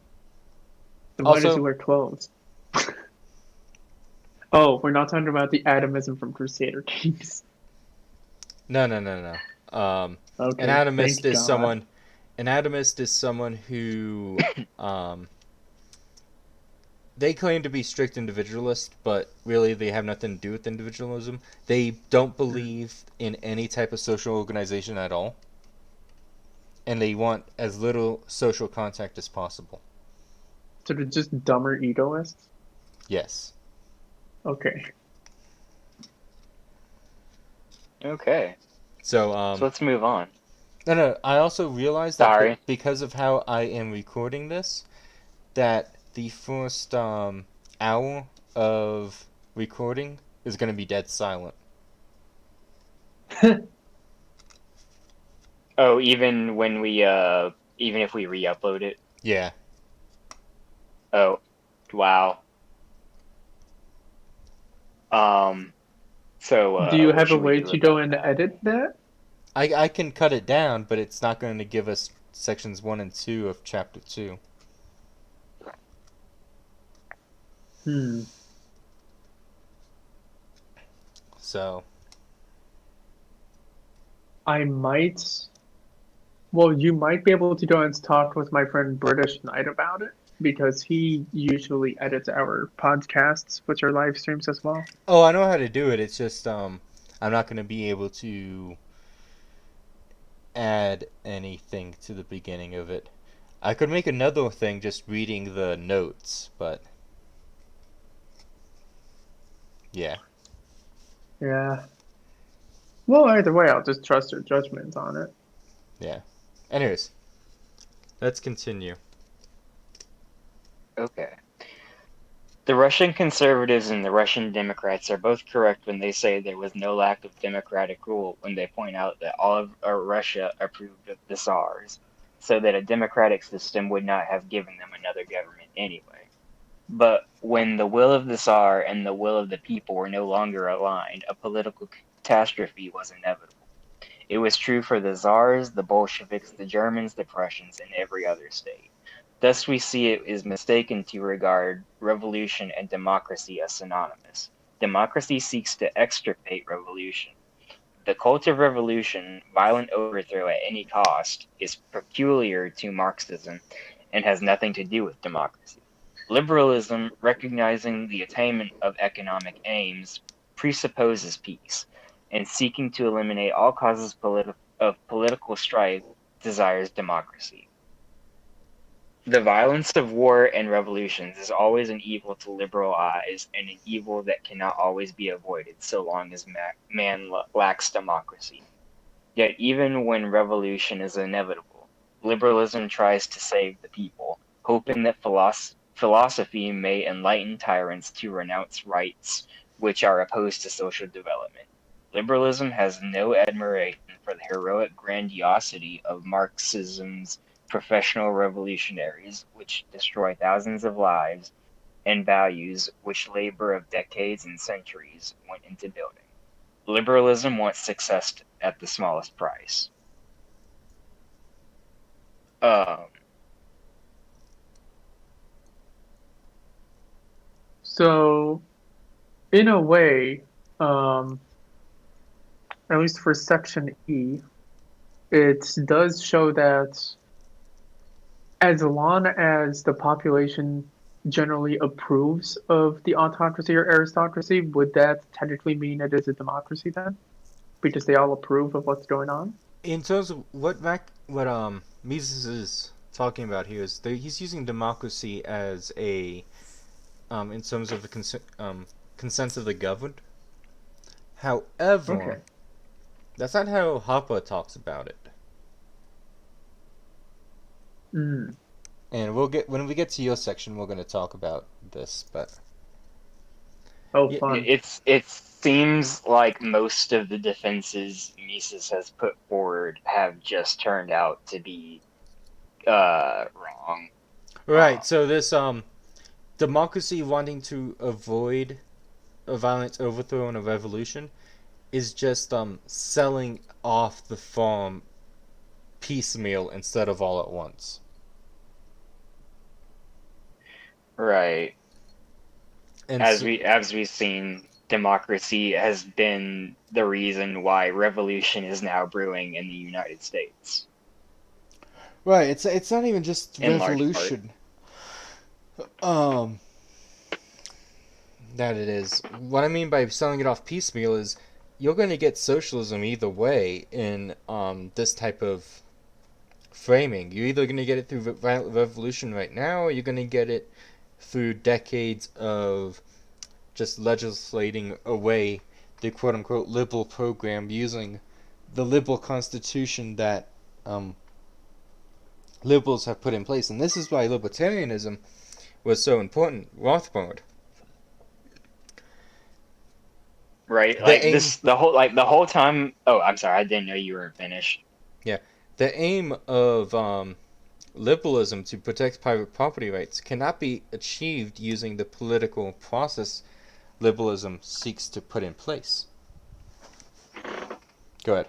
[SPEAKER 3] Then why does he
[SPEAKER 1] Also,
[SPEAKER 3] wear clothes? Oh, we're not talking about the atomism from Crusader Kings.
[SPEAKER 1] No, no, no, no. An
[SPEAKER 3] Okay,
[SPEAKER 1] atomist
[SPEAKER 3] thank
[SPEAKER 1] is
[SPEAKER 3] God.
[SPEAKER 1] someone. An atomist is someone who, um, they claim to be strict individualist, but really they have nothing to do with individualism. They don't
[SPEAKER 3] Mm.
[SPEAKER 1] believe in any type of social organization at all, and they want as little social contact as possible.
[SPEAKER 3] So they're just dumber egoists?
[SPEAKER 1] Yes.
[SPEAKER 3] Okay.
[SPEAKER 2] Okay,
[SPEAKER 1] So,
[SPEAKER 2] so let's move on.
[SPEAKER 1] no, no. I also realized that
[SPEAKER 2] Sorry.
[SPEAKER 1] because of how I am recording this, that the first hour of recording is going to be dead silent.
[SPEAKER 2] Oh, even when we even if we re-upload it.
[SPEAKER 1] Yeah.
[SPEAKER 2] Oh, wow. Um, so
[SPEAKER 3] Do you
[SPEAKER 2] what
[SPEAKER 3] have a
[SPEAKER 2] should we
[SPEAKER 3] way
[SPEAKER 2] do
[SPEAKER 3] to go
[SPEAKER 2] about
[SPEAKER 3] and
[SPEAKER 2] that?
[SPEAKER 3] edit that?
[SPEAKER 1] I can cut it down, but it's not going to give us sections 1 and 2 of chapter 2.
[SPEAKER 3] Hmm.
[SPEAKER 1] So,
[SPEAKER 3] I might. Well, you might be able to go and talk with my friend British Knight about it because he usually edits our podcasts, which are live streams as well.
[SPEAKER 1] oh, I know how to do it. It's just I'm not going to be able to add anything to the beginning of it. I could make another thing just reading the notes, but yeah.
[SPEAKER 3] Yeah. Well, either way, I'll just trust your judgment on it.
[SPEAKER 1] Yeah. Anyways, let's continue.
[SPEAKER 2] Okay. The Russian conservatives and the Russian Democrats are both correct when they say there was no lack of democratic rule when they point out that all of Russia approved of the Tsars, so that a democratic system would not have given them another government anyway. But when the will of the Tsar and the will of the people were no longer aligned, a political catastrophe was inevitable. It was true for the Tsars, the Bolsheviks, the Germans, the Prussians, and every other state. Thus we see it is mistaken to regard revolution and democracy as synonymous. Democracy seeks to extirpate revolution. The cult of revolution, violent overthrow at any cost, is peculiar to Marxism and has nothing to do with democracy. Liberalism, recognizing the attainment of economic aims, presupposes peace, and seeking to eliminate all causes of political strife, desires democracy. The violence of war and revolutions is always an evil to liberal eyes, and an evil that cannot always be avoided so long as man lacks democracy. Yet even when revolution is inevitable, liberalism tries to save the people, hoping that philosophy may enlighten tyrants to renounce rights which are opposed to social development. Liberalism has no admiration for the heroic grandiosity of Marxism's professional revolutionaries, which destroy thousands of lives, and values which labor of decades and centuries went into building. Liberalism wants success at the smallest price. Um,
[SPEAKER 3] So, in a way, at least for section E, it does show that as long as the population generally approves of the autocracy or aristocracy, would that technically mean it is a democracy then? Because they all approve of what's going on?
[SPEAKER 1] In terms of what Mises is talking about here is he's using democracy as a in terms of the consent of the governed. However,
[SPEAKER 3] Okay.
[SPEAKER 1] that's not how Hoppe talks about it.
[SPEAKER 3] Mm.
[SPEAKER 1] And we'll get when we get to your section, we're going to talk about this. But
[SPEAKER 3] Oh,
[SPEAKER 1] yeah,
[SPEAKER 3] fun.
[SPEAKER 2] it seems like most of the defenses Mises has put forward have just turned out to be wrong.
[SPEAKER 1] right. So this democracy wanting to avoid a violent overthrow and a revolution is just selling off the farm piecemeal instead of all at once.
[SPEAKER 2] Right.
[SPEAKER 1] And
[SPEAKER 2] as
[SPEAKER 1] so,
[SPEAKER 2] we've seen, democracy has been the reason why revolution is now brewing in the United States,
[SPEAKER 1] right, it's not even just
[SPEAKER 2] in large part.
[SPEAKER 1] revolution. Um, that it is. What I mean by selling it off piecemeal is you're going to get socialism either way in this type of framing. You're either going to get it through violent revolution right now, or you're going to get it through decades of just legislating away the quote-unquote liberal program using the liberal constitution that liberals have put in place. And this is why libertarianism was so important. Rothbard.
[SPEAKER 2] Right?
[SPEAKER 1] The
[SPEAKER 2] Like
[SPEAKER 1] aim,
[SPEAKER 2] this, the whole time. Oh, I'm sorry, I didn't know you were finished.
[SPEAKER 1] yeah, the aim of liberalism to protect private property rights cannot be achieved using the political process liberalism seeks to put in place. Go ahead.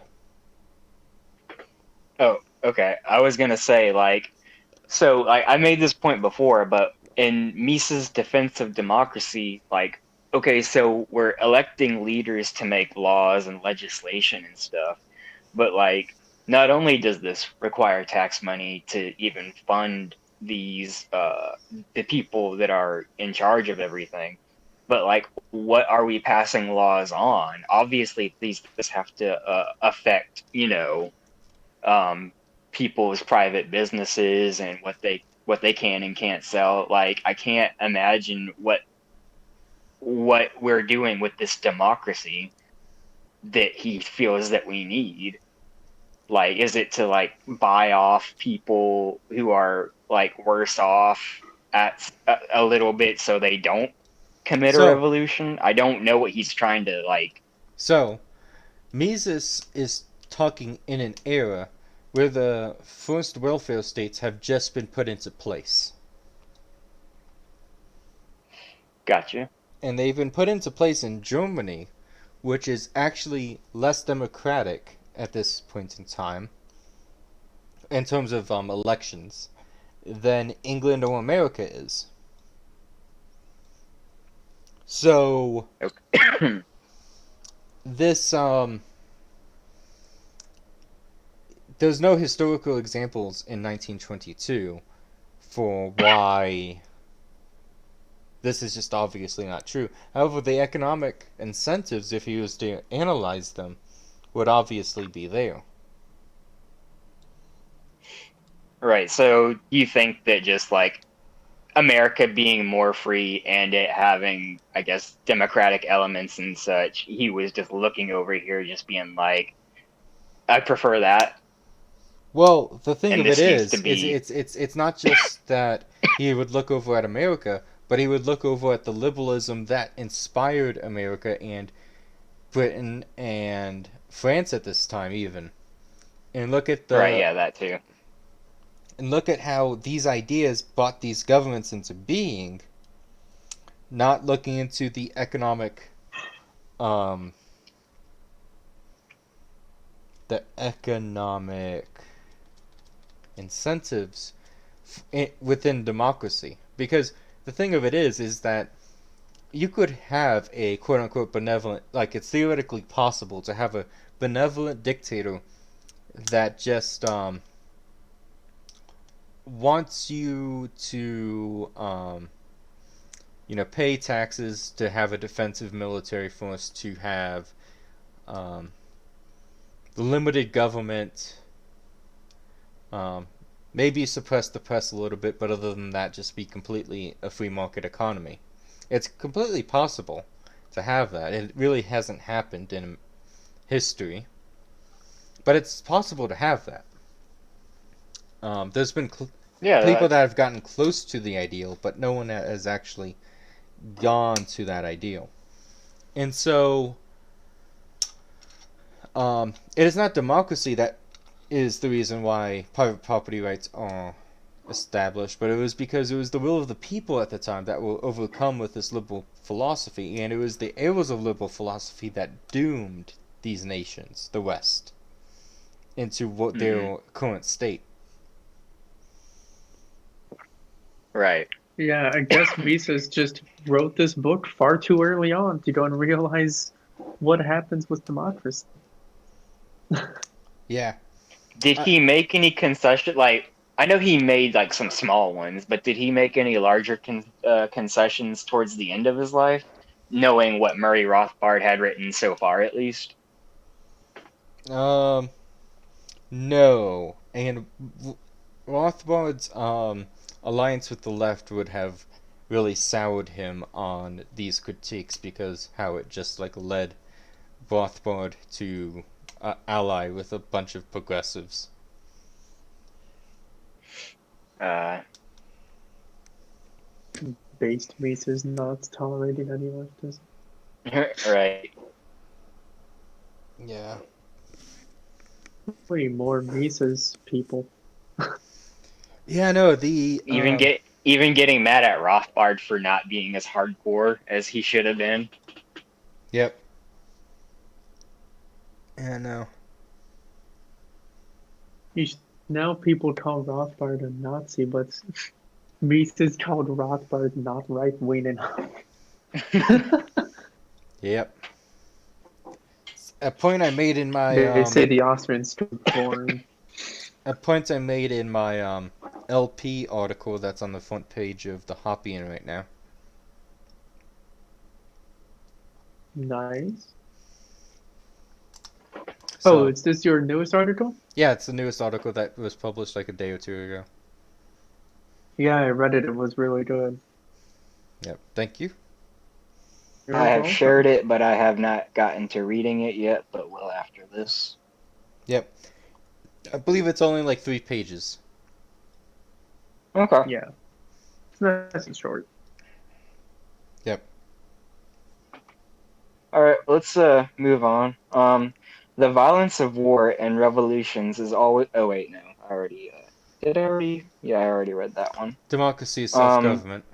[SPEAKER 2] Oh, okay. I was gonna say like I made this point before, but in Mises' defense of democracy, like okay, so we're electing leaders to make laws and legislation and stuff, but like not only does this require tax money to even fund these the people that are in charge of everything, but like what are we passing laws on? Obviously, these have to affect, um, people's private businesses and what they can and can't sell. Like I can't imagine what we're doing with this democracy that he feels that we need. Like, is it to like buy off people who are like worse off at a little bit so they don't commit a
[SPEAKER 1] So,
[SPEAKER 2] revolution? I don't know what he's trying to like.
[SPEAKER 1] so Mises is talking in an era where the first welfare states have just been put into place.
[SPEAKER 2] Gotcha.
[SPEAKER 1] And they've been put into place in Germany, which is actually less democratic at this point in time, in terms of elections, than England or America is. So,
[SPEAKER 2] Okay.
[SPEAKER 1] this, there's no historical examples in 1922 for why this is just obviously not true. However, the economic incentives, if you was to analyze them, would obviously be there.
[SPEAKER 2] Right. So you think that just like America being more free and it having, I guess, democratic elements and such, he was just looking over here, just being like, I prefer that.
[SPEAKER 1] Well, the thing
[SPEAKER 2] And
[SPEAKER 1] of it
[SPEAKER 2] this needs to
[SPEAKER 1] is
[SPEAKER 2] be
[SPEAKER 1] it's not just that he would look over at America, but he would look over at the liberalism that inspired America and Britain and France at this time even. And look at
[SPEAKER 2] right.
[SPEAKER 1] the
[SPEAKER 2] Yeah, that too.
[SPEAKER 1] and look at how these ideas brought these governments into being, not looking into the economic um the economic incentives within democracy. Because the thing of it is that you could have a quote unquote benevolent, like it's theoretically possible to have a benevolent dictator that just wants you to pay taxes, to have a defensive military force, to have um, limited government, maybe suppress the press a little bit, but other than that, just be completely a free market economy. It's completely possible to have that. It really hasn't happened in history, but it's possible to have that. There's been
[SPEAKER 2] Yeah,
[SPEAKER 1] people that have gotten close to the ideal, but no one has actually gone to that ideal. And so, it is not democracy that is the reason why private property rights are established, but it was because it was the will of the people at the time that were overcome with this liberal philosophy, and it was the errors of liberal philosophy that doomed these nations, the West, into their current state.
[SPEAKER 2] right.
[SPEAKER 3] Yeah, I guess Mises just wrote this book far too early on to go and realize what happens with democracy.
[SPEAKER 1] Yeah.
[SPEAKER 2] Did he make any concession? Like, I know he made like some small ones, but did he make any larger concessions towards the end of his life, knowing what Murray Rothbard had written so far, at least?
[SPEAKER 1] Um, no. And Rothbard's alliance with the left would have really soured him on these critiques because how it just like led Rothbard to ally with a bunch of progressives.
[SPEAKER 3] Based Mises not tolerating any leftism.
[SPEAKER 2] Right.
[SPEAKER 1] Yeah.
[SPEAKER 3] Way more Mises people.
[SPEAKER 1] Yeah, no, the
[SPEAKER 2] Even getting mad at Rothbard for not being as hardcore as he should have been.
[SPEAKER 1] Yep. Yeah, no.
[SPEAKER 3] Now people call Rothbard a Nazi, but Mises called Rothbard not right wing enough.
[SPEAKER 1] Yep. A point I made in my
[SPEAKER 3] They say the Austrians are boring.
[SPEAKER 1] a point I made in my LP article that's on the front page of the Hoppean right now.
[SPEAKER 3] Nice.
[SPEAKER 1] So,
[SPEAKER 3] Is this your newest article?
[SPEAKER 1] yeah, it's the newest article that was published like a day or two ago.
[SPEAKER 3] Yeah, I read it. It was really good.
[SPEAKER 1] Yep. Thank you.
[SPEAKER 3] You're
[SPEAKER 2] I have
[SPEAKER 3] welcome.
[SPEAKER 2] shared it, but I have not gotten to reading it yet, but will after this.
[SPEAKER 1] Yep. I believe it's only like 3 pages.
[SPEAKER 2] Okay.
[SPEAKER 3] Yeah. It's nice and short.
[SPEAKER 1] Yep.
[SPEAKER 2] All right, let's move on. The violence of war and revolutions is always. Oh wait, no, I already did. I already. Yeah, I already read that one.
[SPEAKER 1] Democracy is self-government.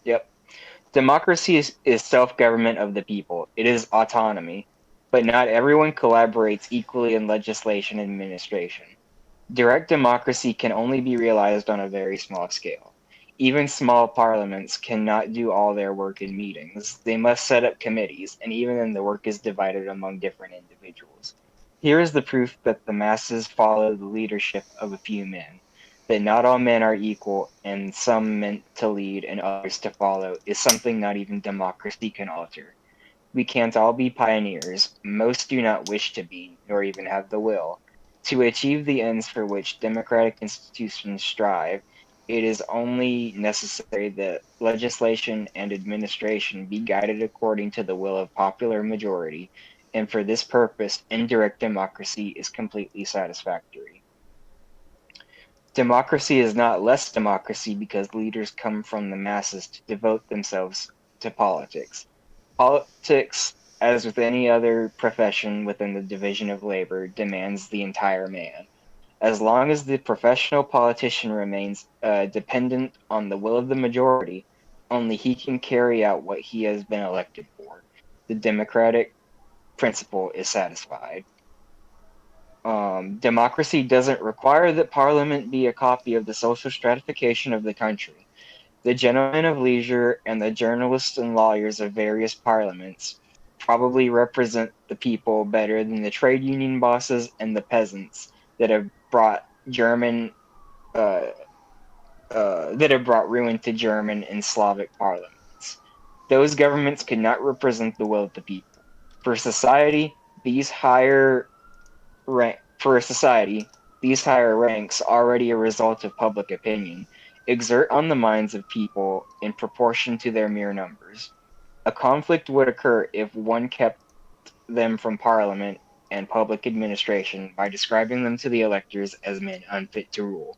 [SPEAKER 2] Yep. Democracy is self-government of the people. It is autonomy, but not everyone collaborates equally in legislation and administration. Direct democracy can only be realized on a very small scale. Even small parliaments cannot do all their work in meetings. They must set up committees, and even then the work is divided among different individuals. Here is the proof that the masses follow the leadership of a few men. That not all men are equal, and some meant to lead and others to follow, is something not even democracy can alter. We can't all be pioneers. Most do not wish to be, nor even have the will. To achieve the ends for which democratic institutions strive, it is only necessary that legislation and administration be guided according to the will of popular majority, and for this purpose, indirect democracy is completely satisfactory. Democracy is not less democracy because leaders come from the masses to devote themselves to politics. Politics, as with any other profession within the division of labor, demands the entire man. As long as the professional politician remains dependent on the will of the majority, only he can carry out what he has been elected for. The democratic principle is satisfied. Democracy doesn't require that Parliament be a copy of the social stratification of the country. The gentlemen of leisure and the journalists and lawyers of various parliaments probably represent the people better than the trade union bosses and the peasants that have brought uh, ruin to German and Slavic parliaments. Those governments could not represent the will of the people. For society, these higher ranks, already a result of public opinion, exert on the minds of people in proportion to their mere numbers. A conflict would occur if one kept them from parliament and public administration by describing them to the electors as men unfit to rule.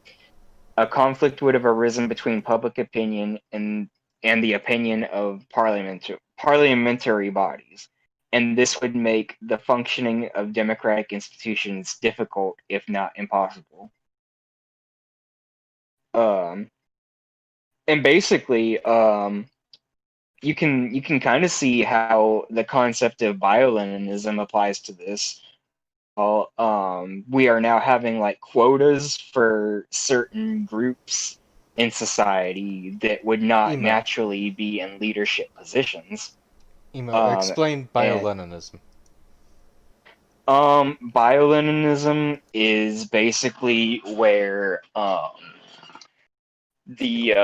[SPEAKER 2] A conflict would have arisen between public opinion and the opinion of parliamentary bodies, and this would make the functioning of democratic institutions difficult, if not impossible. Um, and basically, you can kind of see how the concept of bio-Leninism applies to this. We are now having like quotas for certain groups in society that would not
[SPEAKER 1] Emo.
[SPEAKER 2] naturally be in leadership positions. Um,
[SPEAKER 1] Explain
[SPEAKER 2] and
[SPEAKER 1] bio-Leninism.
[SPEAKER 2] Bio-Leninism is basically where the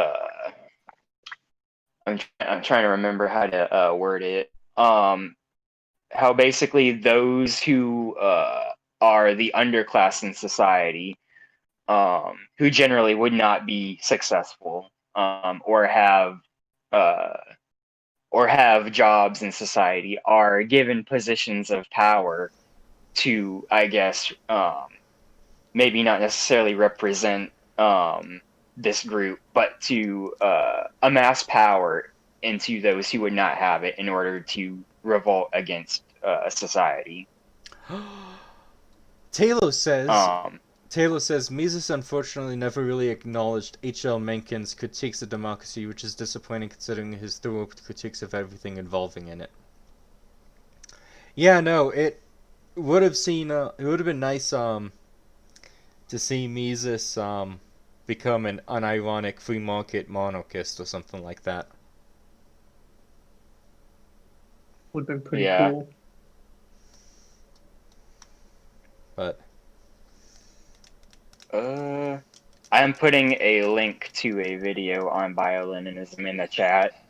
[SPEAKER 2] I'm trying to remember how to word it. How basically those who are the underclass in society, who generally would not be successful, uh, or have jobs in society, are given positions of power to, I guess, maybe not necessarily represent this group, but to amass power into those who would not have it in order to revolt against society.
[SPEAKER 1] Taylor says
[SPEAKER 2] Um,
[SPEAKER 1] Mises unfortunately never really acknowledged H.L. Mencken's critiques of democracy, which is disappointing considering his thorough critiques of everything involving in it. Yeah, no, it would have been nice to see Mises become an unironic free market monarchist or something like that.
[SPEAKER 3] Would have been pretty
[SPEAKER 2] yeah.
[SPEAKER 3] cool.
[SPEAKER 1] But
[SPEAKER 2] I am putting a link to a video on bio-Leninism in the chat.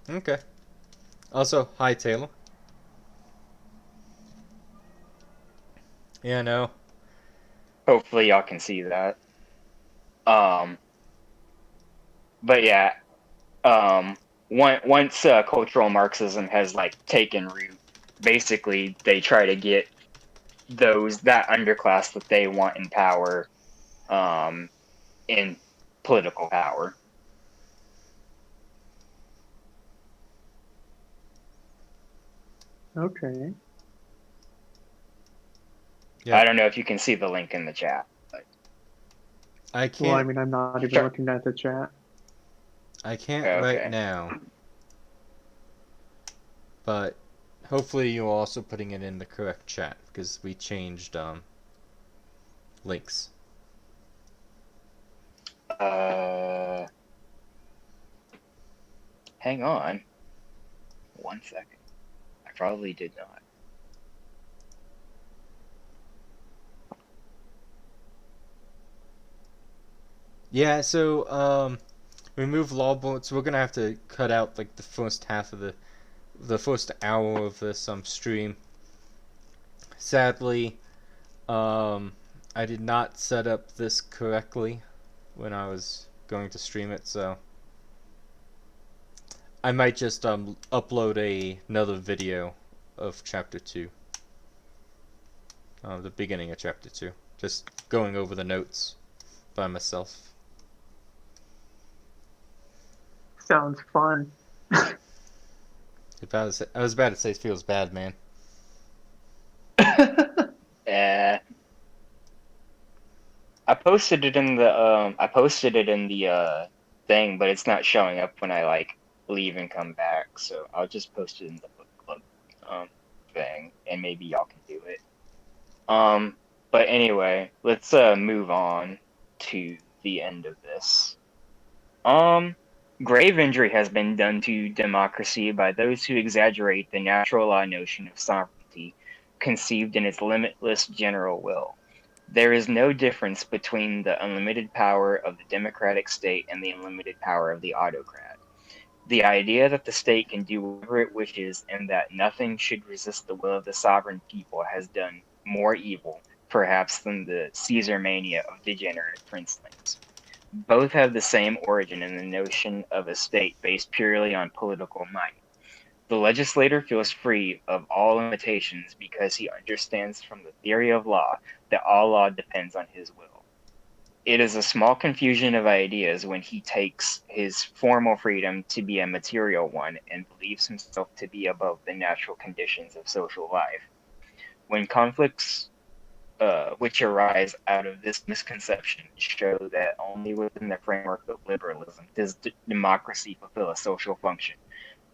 [SPEAKER 1] okay. Also, hi Taylor. Yeah, no.
[SPEAKER 2] Hopefully y'all can see that. But yeah, once cultural Marxism has like taken root, basically they try to get that underclass that they want in power, in political power.
[SPEAKER 3] Okay.
[SPEAKER 1] Yeah.
[SPEAKER 2] I don't know if you can see the link in the chat. But
[SPEAKER 1] I can't.
[SPEAKER 3] Well, I mean, I'm not even looking at the chat.
[SPEAKER 1] I can't
[SPEAKER 2] Okay.
[SPEAKER 1] right now. But hopefully you're also putting it in the correct chat because we changed links.
[SPEAKER 2] Hang on. 1 second. I probably did not.
[SPEAKER 1] Yeah, so remove law bullets. We're gonna have to cut out like the first half of the first hour of this stream. Sadly, I did not set up this correctly when I was going to stream it, so I might just upload another video of chapter 2. The beginning of chapter 2. Just going over the notes by myself.
[SPEAKER 3] Sounds fun.
[SPEAKER 1] I was about to say it feels bad, man.
[SPEAKER 2] I posted it in the thing, but it's not showing up when I like leave and come back. So I'll just post it in the BookClub thing, and maybe y'all can do it. But anyway, let's move on to the end of this. Grave injury has been done to democracy by those who exaggerate the natural law notion of sovereignty conceived in its limitless general will. There is no difference between the unlimited power of the democratic state and the unlimited power of the autocrat. The idea that the state can do whatever it wishes and that nothing should resist the will of the sovereign people has done more evil, perhaps, than the Caesar mania of degenerate princelings. Both have the same origin in the notion of a state based purely on political might. The legislator feels free of all limitations because he understands from the theory of law that all law depends on his will. It is a small confusion of ideas when he takes his formal freedom to be a material one and believes himself to be above the natural conditions of social life. When conflicts which arise out of this misconception show that only within the framework of liberalism does democracy fulfill a social function.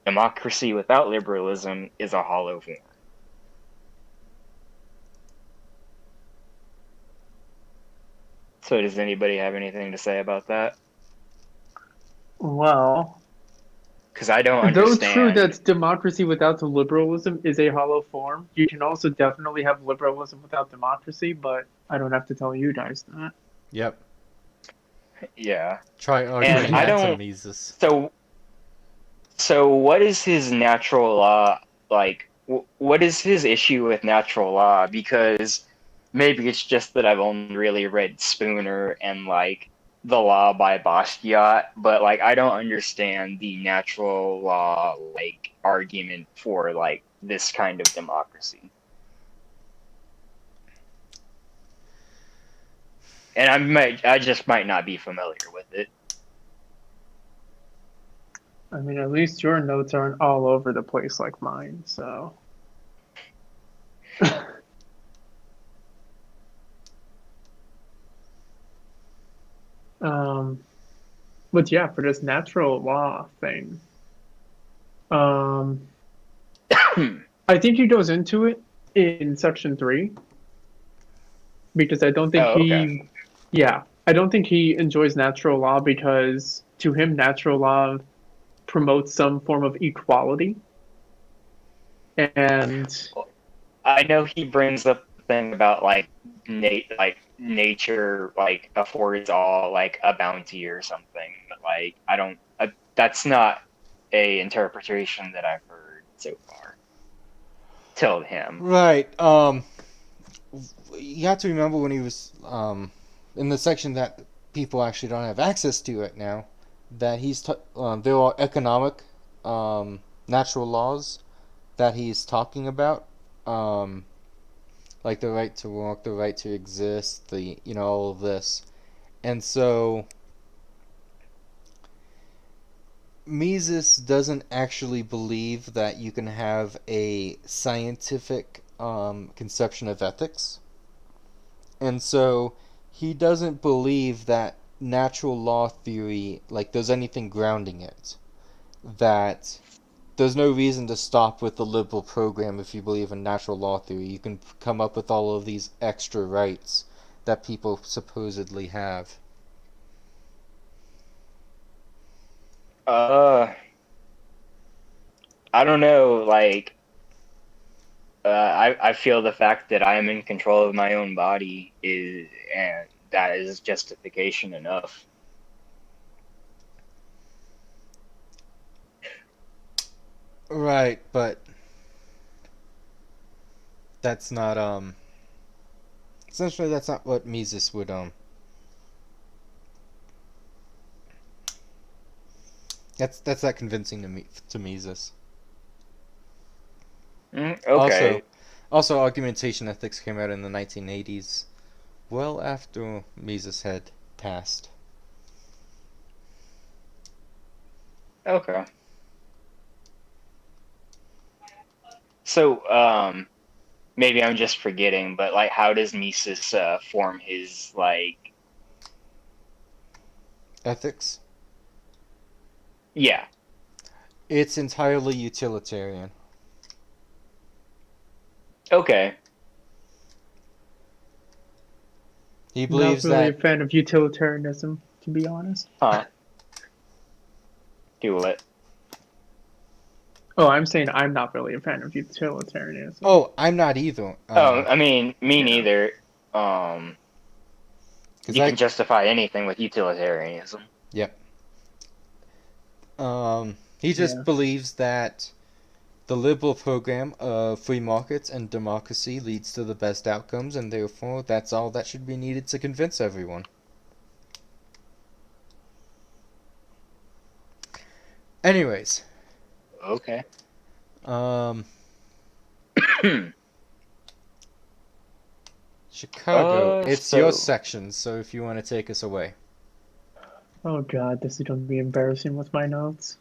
[SPEAKER 2] Democracy without liberalism is a hollow form. So does anybody have anything to say about that?
[SPEAKER 3] Well,
[SPEAKER 2] Because I don't
[SPEAKER 3] though true
[SPEAKER 2] understand.
[SPEAKER 3] that democracy without liberalism is a hollow form, you can also definitely have liberalism without democracy, but I don't have to tell you guys that.
[SPEAKER 1] Yep.
[SPEAKER 2] Yeah.
[SPEAKER 1] Try
[SPEAKER 2] And
[SPEAKER 1] arguing
[SPEAKER 2] I
[SPEAKER 1] that to
[SPEAKER 2] don't.
[SPEAKER 1] Mises.
[SPEAKER 2] So what is his natural law like? What is his issue with natural law? Because maybe it's just that I've only really read Spooner and like The Law by Basquiat, but like I don't understand the natural law like argument for like this kind of democracy. And I just might not be familiar with it.
[SPEAKER 3] I mean, at least your notes aren't all over the place like mine, so. um, but yeah, for this natural law thing, um, I think he goes into it in section 3 because I don't think
[SPEAKER 2] Oh, okay.
[SPEAKER 3] I don't think he enjoys natural law because to him, natural law promotes some form of equality. And
[SPEAKER 2] I know he brings up the thing about like nature like affords all like a bounty or something, but like I don't. That's not a interpretation that I've heard so far. Till him.
[SPEAKER 1] Right. You have to remember when he was in the section that people actually don't have access to right now, that there are economic natural laws that he's talking about, like the right to work, the right to exist, all of this, and so Mises doesn't actually believe that you can have a scientific conception of ethics. And so he doesn't believe that natural law theory, like there's anything grounding it. That there's no reason to stop with the liberal program if you believe in natural law theory. You can come up with all of these extra rights that people supposedly have.
[SPEAKER 2] I don't know. Like, I feel the fact that I am in control of my own body is, and that is justification enough.
[SPEAKER 1] Right, but that's not essentially that's not what Mises would that's not convincing to Mises. Also,
[SPEAKER 2] Okay.
[SPEAKER 1] argumentation ethics came out in the 1980s, well after Mises had passed.
[SPEAKER 2] Okay. So, maybe I'm just forgetting, but like, how does Mises form his like?
[SPEAKER 1] Ethics?
[SPEAKER 2] Yeah.
[SPEAKER 1] It's entirely utilitarian.
[SPEAKER 2] Okay.
[SPEAKER 1] He
[SPEAKER 3] not
[SPEAKER 1] believes
[SPEAKER 3] really a
[SPEAKER 1] that
[SPEAKER 3] fan of utilitarianism, to be honest.
[SPEAKER 2] Huh. Do it.
[SPEAKER 3] Oh, I'm saying I'm not really a fan of utilitarianism.
[SPEAKER 1] Oh, I'm not either.
[SPEAKER 2] I mean, me
[SPEAKER 3] yeah.
[SPEAKER 2] neither. You
[SPEAKER 1] I
[SPEAKER 2] can justify anything with utilitarianism.
[SPEAKER 1] Yep. He just
[SPEAKER 3] Yeah.
[SPEAKER 1] believes that the liberal program of free markets and democracy leads to the best outcomes, and therefore that's all that should be needed to convince everyone. Anyways.
[SPEAKER 2] Okay.
[SPEAKER 1] Chicago, it's your
[SPEAKER 2] So
[SPEAKER 1] section, so if you want to take us away.
[SPEAKER 3] Oh god, this is going to be embarrassing with my notes.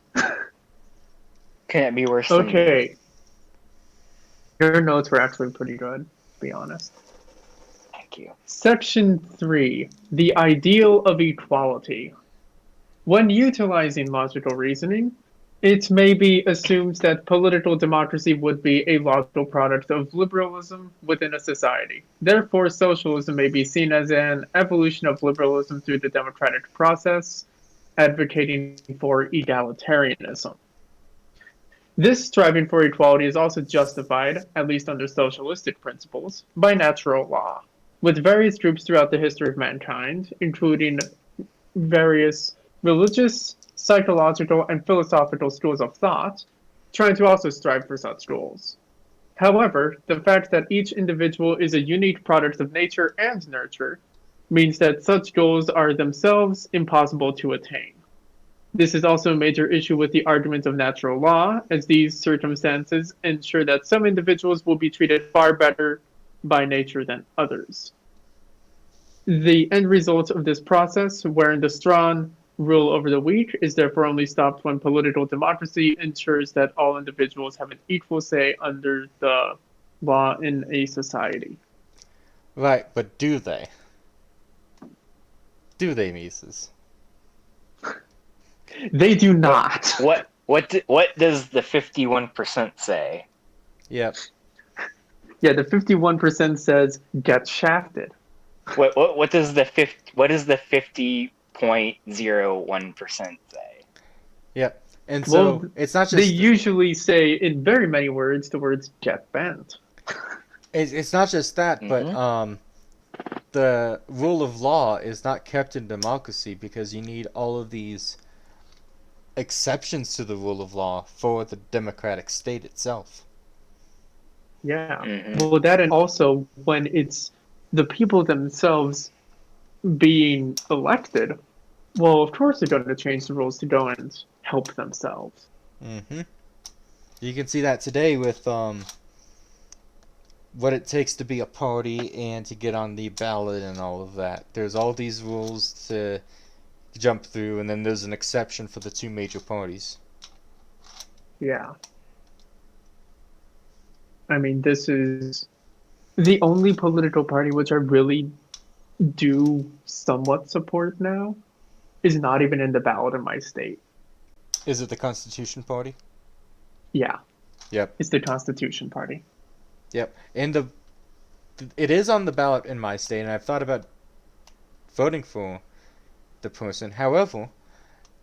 [SPEAKER 2] can it be worse than me?
[SPEAKER 3] Okay. Your notes were actually pretty good, to be honest.
[SPEAKER 2] Thank you.
[SPEAKER 3] Section 3. The ideal of equality. When utilizing logical reasoning, it may be assumed that political democracy would be a logical product of liberalism within a society. Therefore, socialism may be seen as an evolution of liberalism through the democratic process. advocating for egalitarianism. This striving for equality is also justified, at least under socialistic principles, by natural law, with various groups throughout the history of mankind, including various religious, psychological, and philosophical schools of thought, trying to also strive for such goals. However, the fact that each individual is a unique product of nature and nurture means that such goals are themselves impossible to attain. This is also a major issue with the argument of natural law, as these circumstances ensure that some individuals will be treated far better by nature than others. The end result of this process, wherein the strong rule over the weak, is therefore only stopped when political democracy ensures that all individuals have an equal say under the law in a society.
[SPEAKER 1] Right, but do they? Do they, Mises?
[SPEAKER 3] They do not.
[SPEAKER 2] What does the 51% say?
[SPEAKER 1] Yep.
[SPEAKER 3] Yeah, the 51% says get shafted.
[SPEAKER 2] What does the 50.01% say?
[SPEAKER 1] Yep. And so
[SPEAKER 3] Well,
[SPEAKER 1] it's not just
[SPEAKER 3] They usually say in very many words the words get bent.
[SPEAKER 1] it's not just that, but the rule of law is not kept in democracy because you need all of these exceptions to the rule of law for the democratic state itself.
[SPEAKER 3] Yeah.
[SPEAKER 2] Mhm.
[SPEAKER 3] Well, that, and also when it's the people themselves being elected, well, of course they're going to change the rules to go and help themselves.
[SPEAKER 1] Mm-hmm. You can see that today with what it takes to be a party and to get on the ballot and all of that. There's all these rules to jump through, and then there's an exception for the two major parties.
[SPEAKER 3] Yeah. I mean, this is the only political party which I really do somewhat support now is not even in the ballot in my state.
[SPEAKER 1] Is it the Constitution Party?
[SPEAKER 3] Yeah.
[SPEAKER 1] Yep.
[SPEAKER 3] It's the Constitution Party.
[SPEAKER 1] Yep. And it is on the ballot in my state, and I've thought about voting for the person. However,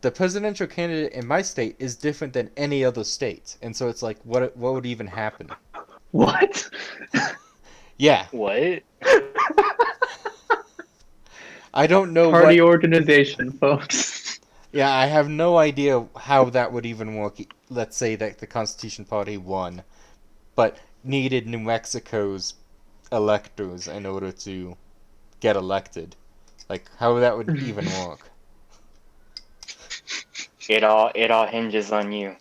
[SPEAKER 1] the presidential candidate in my state is different than any other state, and so it's like, what would even happen?
[SPEAKER 3] What?
[SPEAKER 1] Yeah.
[SPEAKER 2] What?
[SPEAKER 1] I don't know
[SPEAKER 3] Party organization, folks.
[SPEAKER 1] Yeah, I have no idea how that would even work. Let's say that the Constitution Party won, but needed New Mexico's electors in order to get elected. Like, how that would even work.
[SPEAKER 2] It all hinges on you.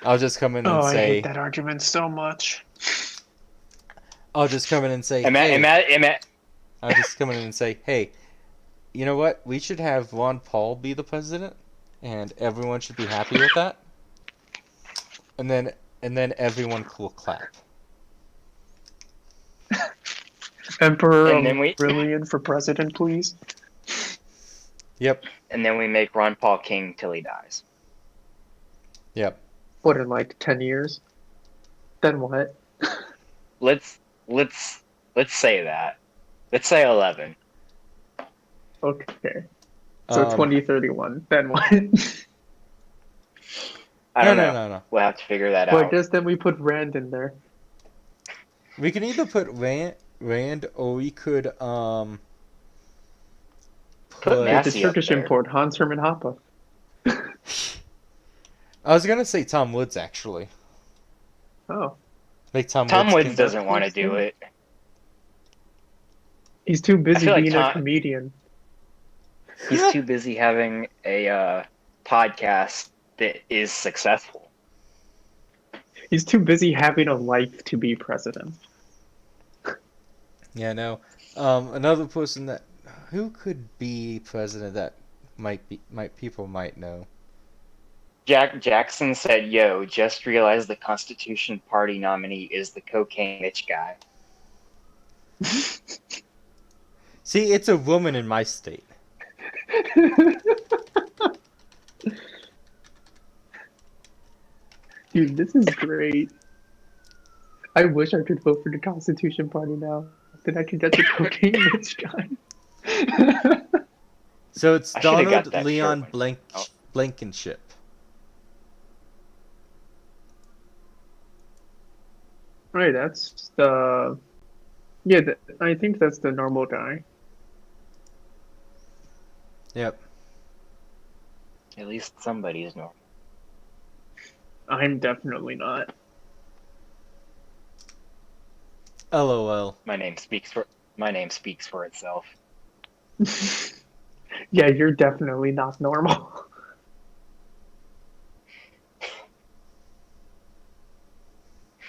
[SPEAKER 1] I'll just come in and
[SPEAKER 3] I
[SPEAKER 1] say...
[SPEAKER 3] hate that argument so much.
[SPEAKER 1] I'll just come in and say, I'll just come in and say, hey, you know what? We should have Ron Paul be the president, and everyone should be happy with that. And then everyone will clap.
[SPEAKER 3] Emperor
[SPEAKER 2] And then we-
[SPEAKER 3] Aurelian for president, please.
[SPEAKER 1] Yep.
[SPEAKER 2] And then we make Ron Paul king till he dies.
[SPEAKER 1] Yep.
[SPEAKER 3] What, in like 10 years? Then what?
[SPEAKER 2] Let's say that. Let's say 11.
[SPEAKER 3] Okay. So 2031. Then what?
[SPEAKER 2] I don't know.
[SPEAKER 1] No.
[SPEAKER 2] We'll have to figure that
[SPEAKER 3] Well, I
[SPEAKER 2] out.
[SPEAKER 3] guess then we put Rand in there.
[SPEAKER 1] We can either put Rand or we could
[SPEAKER 2] Put
[SPEAKER 3] The
[SPEAKER 2] Massey up
[SPEAKER 3] Turkish
[SPEAKER 2] there.
[SPEAKER 3] import, Hans Hermann Hoppe.
[SPEAKER 1] I was gonna say Tom Woods actually.
[SPEAKER 3] Oh.
[SPEAKER 1] Make Tom
[SPEAKER 2] Woods
[SPEAKER 1] king.
[SPEAKER 2] doesn't want to do it.
[SPEAKER 3] He's too busy
[SPEAKER 2] feel like
[SPEAKER 3] being a
[SPEAKER 2] Tom-
[SPEAKER 3] comedian.
[SPEAKER 2] He's too busy having a podcast that is successful.
[SPEAKER 3] He's too busy having a life to be president.
[SPEAKER 1] Yeah, no. Another person that who could be president that people might know.
[SPEAKER 2] Jackson said, "Yo, just realized the Constitution Party nominee is the cocaine Mitch guy."
[SPEAKER 1] See, it's a woman in my state.
[SPEAKER 3] Dude, this is great. I wish I could vote for the Constitution Party now. Then I could get the cocaine rich guy.
[SPEAKER 1] So it's
[SPEAKER 2] I should have got
[SPEAKER 1] Donald
[SPEAKER 2] that
[SPEAKER 1] Leon
[SPEAKER 2] shirt when- oh.
[SPEAKER 1] Blankenship.
[SPEAKER 3] Right, that's the. Yeah, I think that's the normal guy.
[SPEAKER 1] Yep.
[SPEAKER 2] At least somebody is normal.
[SPEAKER 3] I'm definitely not.
[SPEAKER 1] LOL.
[SPEAKER 2] My name speaks for itself.
[SPEAKER 3] Yeah, you're definitely not normal.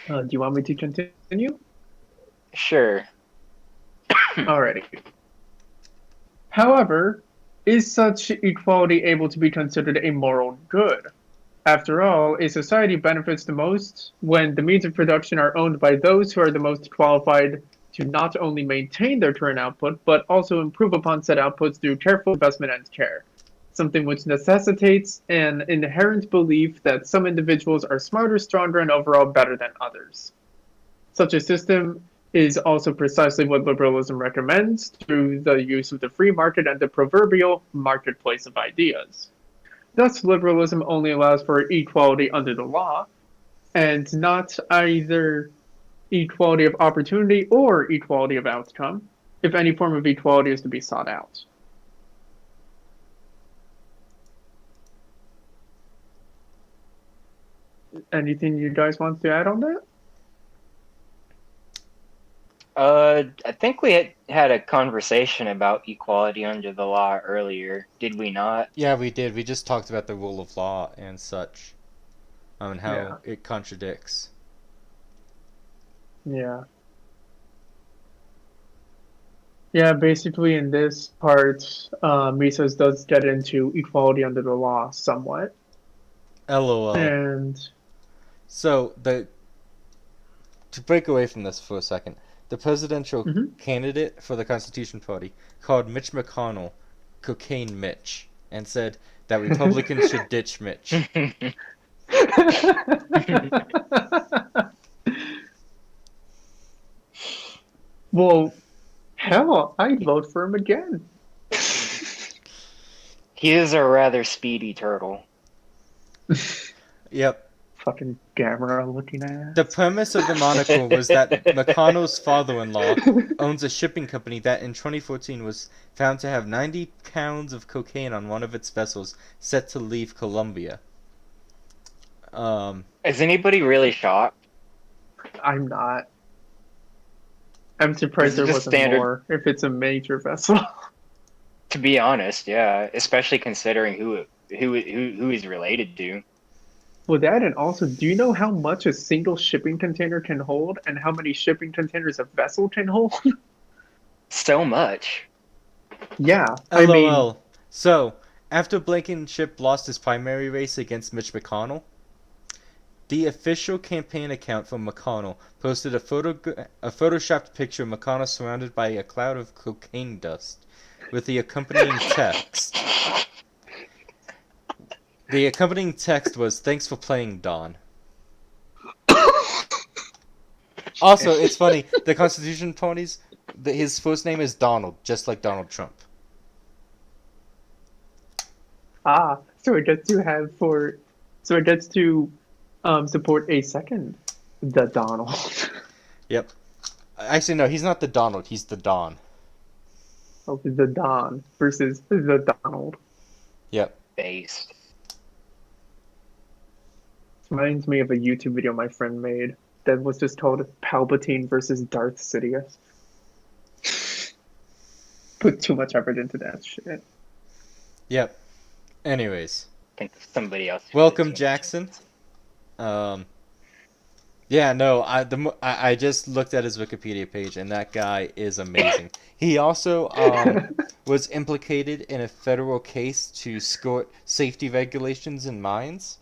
[SPEAKER 3] Do you want me to continue?
[SPEAKER 2] Sure.
[SPEAKER 3] Alrighty. However, is such equality able to be considered a moral good? After all, a society benefits the most when the means of production are owned by those who are the most qualified to not only maintain their current output, but also improve upon said outputs through careful investment and care. Something which necessitates an inherent belief that some individuals are smarter, stronger, and overall better than others. Such a system is also precisely what liberalism recommends through the use of the free market and the proverbial marketplace of ideas. Thus, liberalism only allows for equality under the law, and not either equality of opportunity or equality of outcome, if any form of equality is to be sought out. Anything you guys want to add on that?
[SPEAKER 2] I think we had a conversation about equality under the law earlier, did we not?
[SPEAKER 1] Yeah, we did. We just talked about the rule of law and such. And how
[SPEAKER 3] Yeah.
[SPEAKER 1] it contradicts.
[SPEAKER 3] Yeah. Yeah, basically in this part, Mises does get into equality under the law somewhat.
[SPEAKER 1] LOL.
[SPEAKER 3] And
[SPEAKER 1] So, to break away from this for a second, the presidential candidate for the Constitution Party called Mitch McConnell Cocaine Mitch and said that Republicans should ditch Mitch.
[SPEAKER 3] Well, hell, I'd vote for him again.
[SPEAKER 2] He is a rather speedy turtle.
[SPEAKER 1] Yep.
[SPEAKER 3] Fucking Gamera looking at.
[SPEAKER 1] The premise of the monocle was that McConnell's father-in-law owns a shipping company that in 2014 was found to have 90 pounds of cocaine on one of its vessels set to leave Colombia.
[SPEAKER 2] Is anybody really shocked?
[SPEAKER 3] I'm not. I'm surprised there
[SPEAKER 2] This is
[SPEAKER 3] wasn't
[SPEAKER 2] standard-
[SPEAKER 3] more if it's a major vessel.
[SPEAKER 2] To be honest, yeah, especially considering who he's related to.
[SPEAKER 3] Well, that and also, do you know how much a single shipping container can hold and how many shipping containers a vessel can hold?
[SPEAKER 2] So much.
[SPEAKER 3] Yeah,
[SPEAKER 1] LOL.
[SPEAKER 3] I mean,
[SPEAKER 1] So, after Blankenship lost his primary race against Mitch McConnell, the official campaign account for McConnell posted a photoshopped picture of McConnell surrounded by a cloud of cocaine dust with the accompanying text. The accompanying text was, "Thanks for playing, Don." Also, it's funny, the Constitution Party's, his first name is Donald, just like Donald Trump.
[SPEAKER 3] so it gets to support a second, the Donald.
[SPEAKER 1] Yep. Actually, no, he's not the Donald, he's the Don.
[SPEAKER 3] Oh, the Don versus the Donald.
[SPEAKER 1] Yep.
[SPEAKER 2] Based.
[SPEAKER 3] Reminds me of a YouTube video my friend made that was just called Palpatine versus Darth Sidious. Put too much effort into that shit.
[SPEAKER 1] Yep. Anyways.
[SPEAKER 2] Think of somebody else.
[SPEAKER 1] Welcome, Jackson. Yeah, no, I just looked at his Wikipedia page, and that guy is amazing. He also was implicated in a federal case to skirt safety regulations in mines.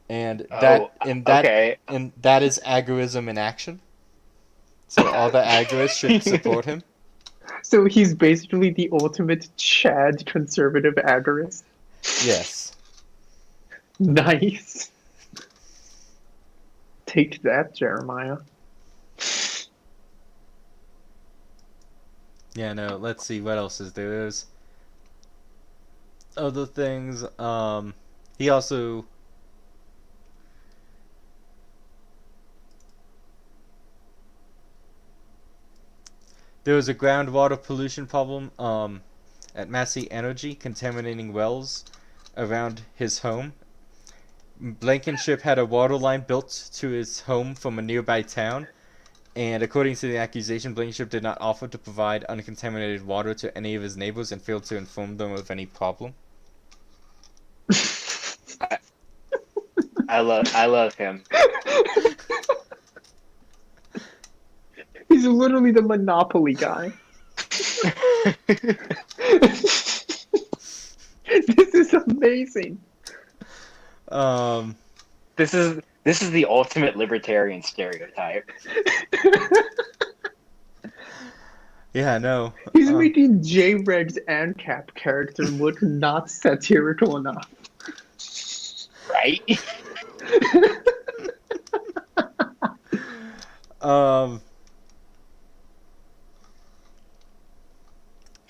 [SPEAKER 1] And that is agorism in action. So all the agorists should support him.
[SPEAKER 3] So he's basically the ultimate Chad conservative agorist.
[SPEAKER 1] Yes.
[SPEAKER 3] Nice. Take that, Jeremiah.
[SPEAKER 1] Yeah, no, let's see, what else is there? There's other things. He also... There was a groundwater pollution problem at Massey Energy, contaminating wells around his home. Blankenship had a water line built to his home from a nearby town, and according to the accusation, Blankenship did not offer to provide uncontaminated water to any of his neighbors and failed to inform them of any problem.
[SPEAKER 2] I love him.
[SPEAKER 3] He's literally the Monopoly guy. This is amazing.
[SPEAKER 2] This is the ultimate libertarian stereotype.
[SPEAKER 1] Yeah, no.
[SPEAKER 3] He's making J-Reg's ANCAP character look not satirical enough.
[SPEAKER 2] Right?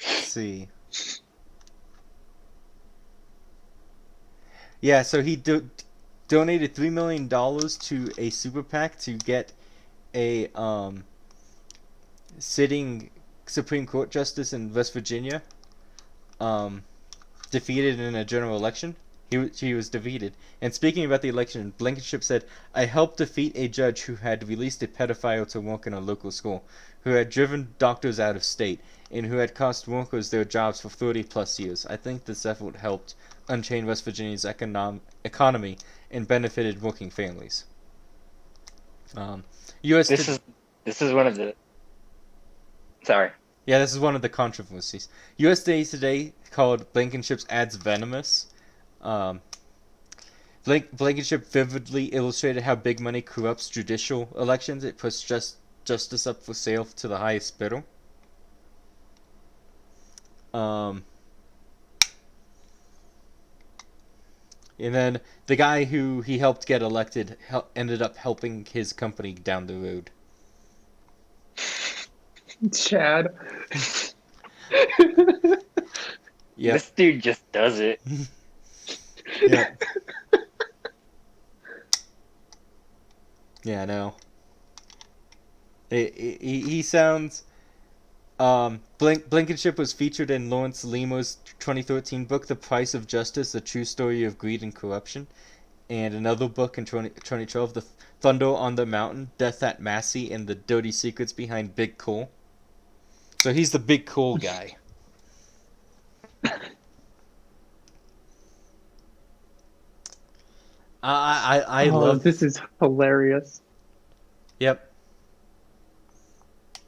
[SPEAKER 1] Let's see. Yeah, so he donated $3 million to a super PAC to get a sitting Supreme Court justice in West Virginia defeated in a general election. He was defeated. And speaking about the election, Blankenship said, "I helped defeat a judge who had released a pedophile to work in a local school, who had driven doctors out of state, and who had cost workers their jobs for 30 plus years. I think this effort helped unchain West Virginia's economy and benefited working families."
[SPEAKER 2] This is one of the... Sorry.
[SPEAKER 1] Yeah, this is one of the controversies. USA Today called Blankenship's ads venomous. Blankenship vividly illustrated how big money corrupts judicial elections. It puts justice up for sale to the highest bidder. And then the guy who he helped get elected ended up helping his company down the road.
[SPEAKER 3] Chad.
[SPEAKER 1] Yeah.
[SPEAKER 2] This dude just does it.
[SPEAKER 1] Yeah. Yeah, no. He sounds... Blankenship was featured in Lawrence Limo's 2013 book, The Price of Justice, The True Story of Greed and Corruption, and another book in 2012, The Thunder on the Mountain, Death at Massey, and the Dirty Secrets Behind Big Coal. So he's the big coal guy. I love...
[SPEAKER 3] This is hilarious.
[SPEAKER 1] Yep.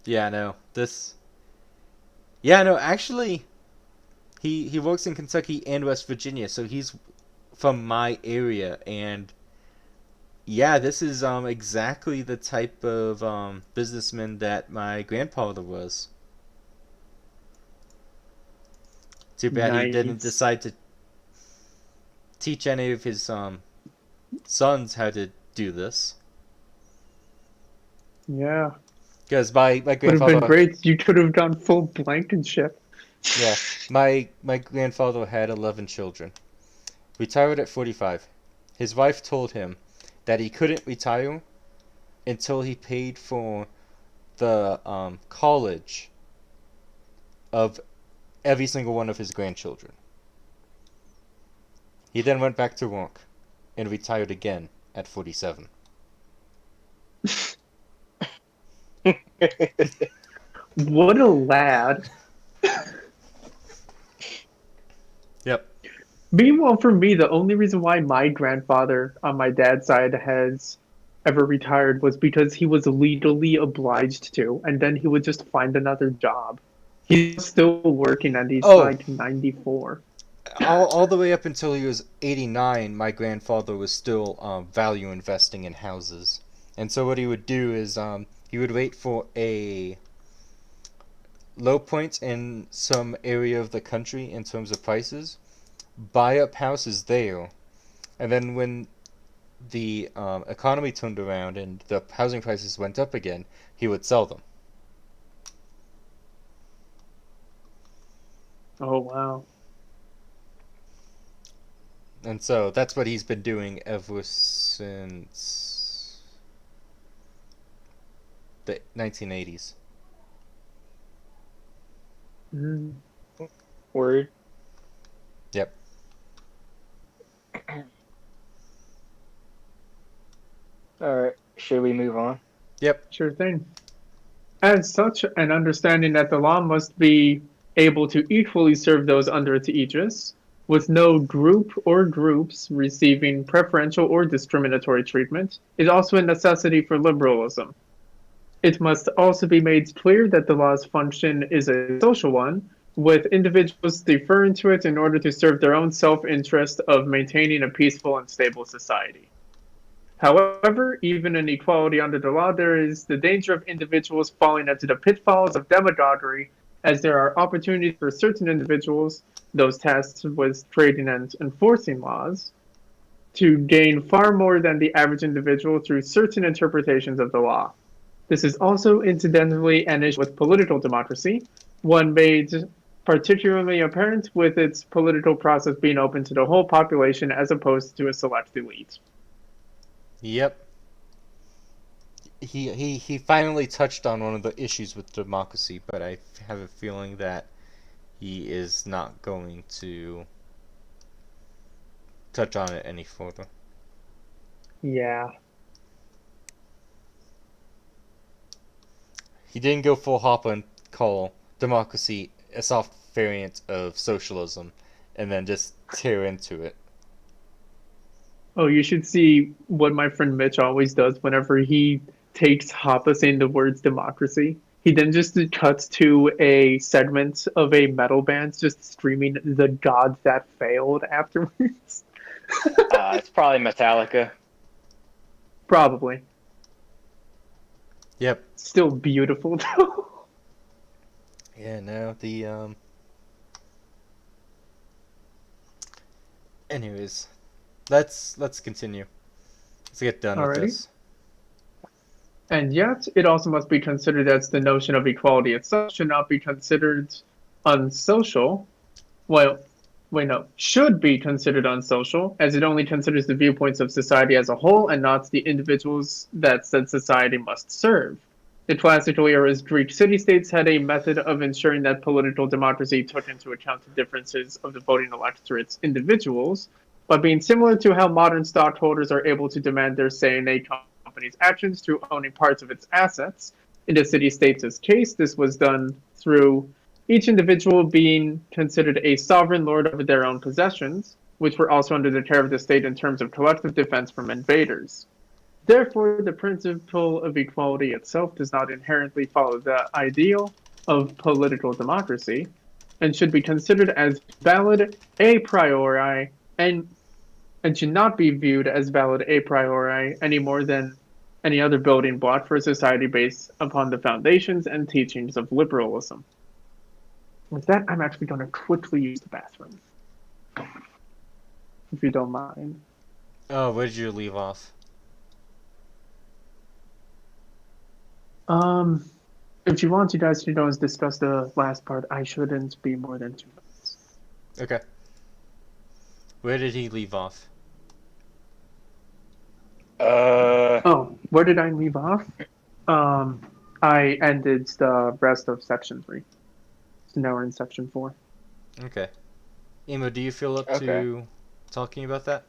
[SPEAKER 1] Yeah, no. This... Yeah, no, actually, he works in Kentucky and West Virginia, so he's from my area, and yeah, this is exactly the type of businessman that my grandfather was. Too bad he didn't decide to teach any of his sons how to do this.
[SPEAKER 3] Yeah.
[SPEAKER 1] Because my
[SPEAKER 3] Would have
[SPEAKER 1] grandfather...
[SPEAKER 3] been great. You could have gone full Blankenship.
[SPEAKER 1] Yeah, my grandfather had 11 children. Retired at 45. His wife told him that he couldn't retire until he paid for the college of every single one of his grandchildren. He then went back to work and retired again at 47.
[SPEAKER 3] What a lad.
[SPEAKER 1] Yep.
[SPEAKER 3] Meanwhile, for me, the only reason why my grandfather on my dad's side has ever retired was because he was legally obliged to, and then he would just find another job. He's still working and he's like 94.
[SPEAKER 1] All the way up until he was 89, my grandfather was still value investing in houses. And so what he would do is he would wait for a low point in some area of the country in terms of prices, buy up houses there, and then when the economy turned around and the housing prices went up again, he would sell them.
[SPEAKER 3] Oh, wow.
[SPEAKER 1] And so that's what he's been doing ever since the 1980s.
[SPEAKER 3] Mm.
[SPEAKER 2] Word.
[SPEAKER 1] Yep.
[SPEAKER 2] All right. Should we move on?
[SPEAKER 1] Yep.
[SPEAKER 3] Sure thing. As such, an understanding that the law must be able to equally serve those under its aegis, with no group or groups receiving preferential or discriminatory treatment, is also a necessity for liberalism. It must also be made clear that the law's function is a social one, with individuals deferring to it in order to serve their own self-interest of maintaining a peaceful and stable society. However, even in equality under the law, there is the danger of individuals falling into the pitfalls of demagoguery, as there are opportunities for certain individuals, those tasked with creating and enforcing laws, to gain far more than the average individual through certain interpretations of the law. This is also incidentally an issue with political democracy, one made particularly apparent with its political process being open to the whole population as opposed to a select elite.
[SPEAKER 1] Yep. He finally touched on one of the issues with democracy, but I have a feeling that he is not going to touch on it any further.
[SPEAKER 3] Yeah.
[SPEAKER 1] He didn't go full hop and call democracy a soft variant of socialism and then just tear into it.
[SPEAKER 3] Oh, you should see what my friend Mitch always does whenever he takes Hoppe saying the words democracy. He then just cuts to a segment of a metal band just screaming the gods that failed afterwards.
[SPEAKER 2] It's probably Metallica.
[SPEAKER 3] Probably.
[SPEAKER 1] Yep.
[SPEAKER 3] Still beautiful though.
[SPEAKER 1] Yeah, no, anyways, let's continue. Let's get done with
[SPEAKER 3] Alrighty.
[SPEAKER 1] this.
[SPEAKER 3] And yet, it also must be considered that the notion of equality itself should not be considered unsocial. Well, wait, no, should be considered unsocial, as it only considers the viewpoints of society as a whole and not the individuals that said society must serve. The classical era's Greek city-states had a method of ensuring that political democracy took into account the differences of the voting electorate's individuals, by being similar to how modern stockholders are able to demand their say in a company's actions through owning parts of its assets. In the city-states' case, this was done through each individual being considered a sovereign lord over their own possessions, which were also under the care of the state in terms of collective defense from invaders. Therefore, the principle of equality itself does not inherently follow the ideal of political democracy, and should be considered as valid a priori and should not be viewed as valid a priori any more than any other building block for a society based upon the foundations and teachings of liberalism. With that, I'm actually going to quickly use the bathroom, if you don't mind.
[SPEAKER 1] Oh, where did you leave off?
[SPEAKER 3] If you want, you guys can always discuss the last part. I shouldn't be more than 2 minutes.
[SPEAKER 1] Okay. Where did he leave off?
[SPEAKER 3] Oh, where did I leave off? I ended the rest of section 3. So now we're in section 4.
[SPEAKER 1] Okay. Emo, do you feel up to talking about that?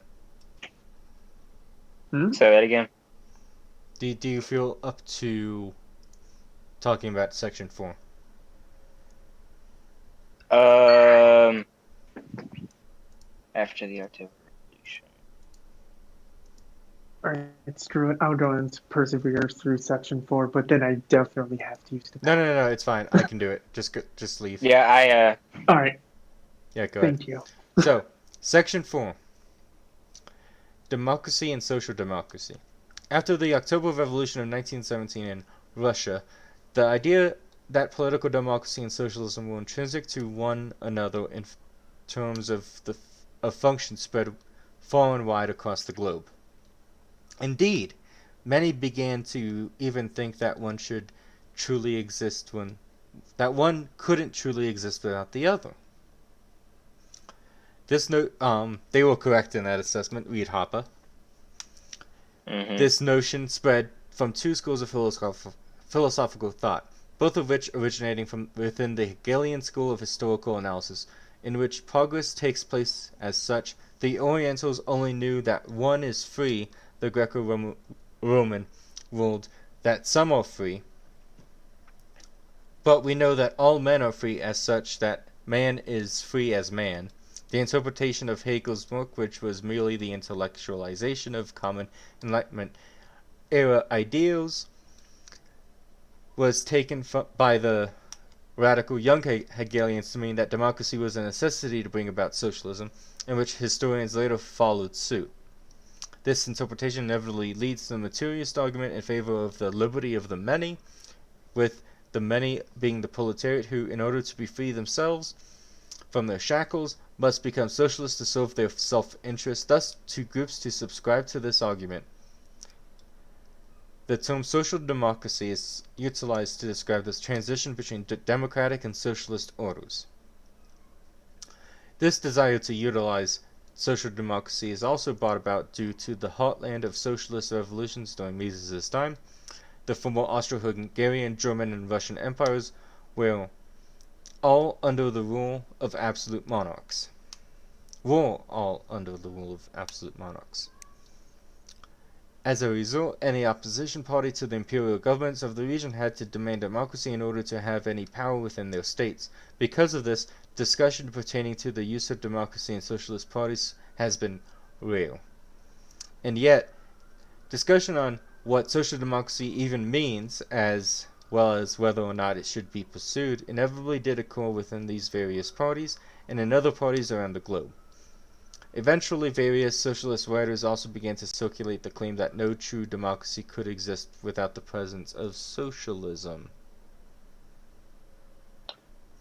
[SPEAKER 2] Say that again.
[SPEAKER 1] Do you feel up to talking about section 4?
[SPEAKER 2] After the October Revolution.
[SPEAKER 3] Alright, screw it. I'll go and persevere through section 4, but then I definitely have to use the
[SPEAKER 1] No, it's fine. I can do it. Just leave.
[SPEAKER 2] Yeah,
[SPEAKER 3] Alright.
[SPEAKER 1] Yeah, go ahead.
[SPEAKER 3] Thank you.
[SPEAKER 1] So, section 4. Democracy and social democracy. After the October Revolution of 1917 in Russia, the idea that political democracy and socialism were intrinsic to one another in terms of function spread far and wide across the globe. Indeed, many began to even think that one couldn't truly exist without the other. They were correct in that assessment. Read Hoppe.
[SPEAKER 2] Mm-hmm.
[SPEAKER 1] This notion spread from two schools of philosophical thought, both of which originating from within the Hegelian school of historical analysis, in which progress takes place as such. The Orientals only knew that one is free, the Greco-Roman ruled that some are free, but we know that all men are free as such, that man is free as man. The interpretation of Hegel's book, which was merely the intellectualization of common Enlightenment era ideals, was taken by the radical young Hegelians to mean that democracy was a necessity to bring about socialism, in which historians later followed suit. This interpretation inevitably leads to the materialist argument in favor of the liberty of the many, with the many being the proletariat who, in order to be free themselves from their shackles, must become socialists to serve their self-interest. Thus, two groups to subscribe to this argument. The term social democracy is utilized to describe this transition between democratic and socialist orders. This desire to utilize social democracy is also brought about due to the heartland of socialist revolutions during Mises' time. The former Austro-Hungarian, German, and Russian empires were all under the rule of absolute monarchs. As a result, any opposition party to the imperial governments of the region had to demand democracy in order to have any power within their states. Because of this, discussion pertaining to the use of democracy in socialist parties has been rare. And yet, discussion on what social democracy even means, as well as whether or not it should be pursued, inevitably did occur within these various parties and in other parties around the globe. Eventually, various socialist writers also began to circulate the claim that no true democracy could exist without the presence of socialism.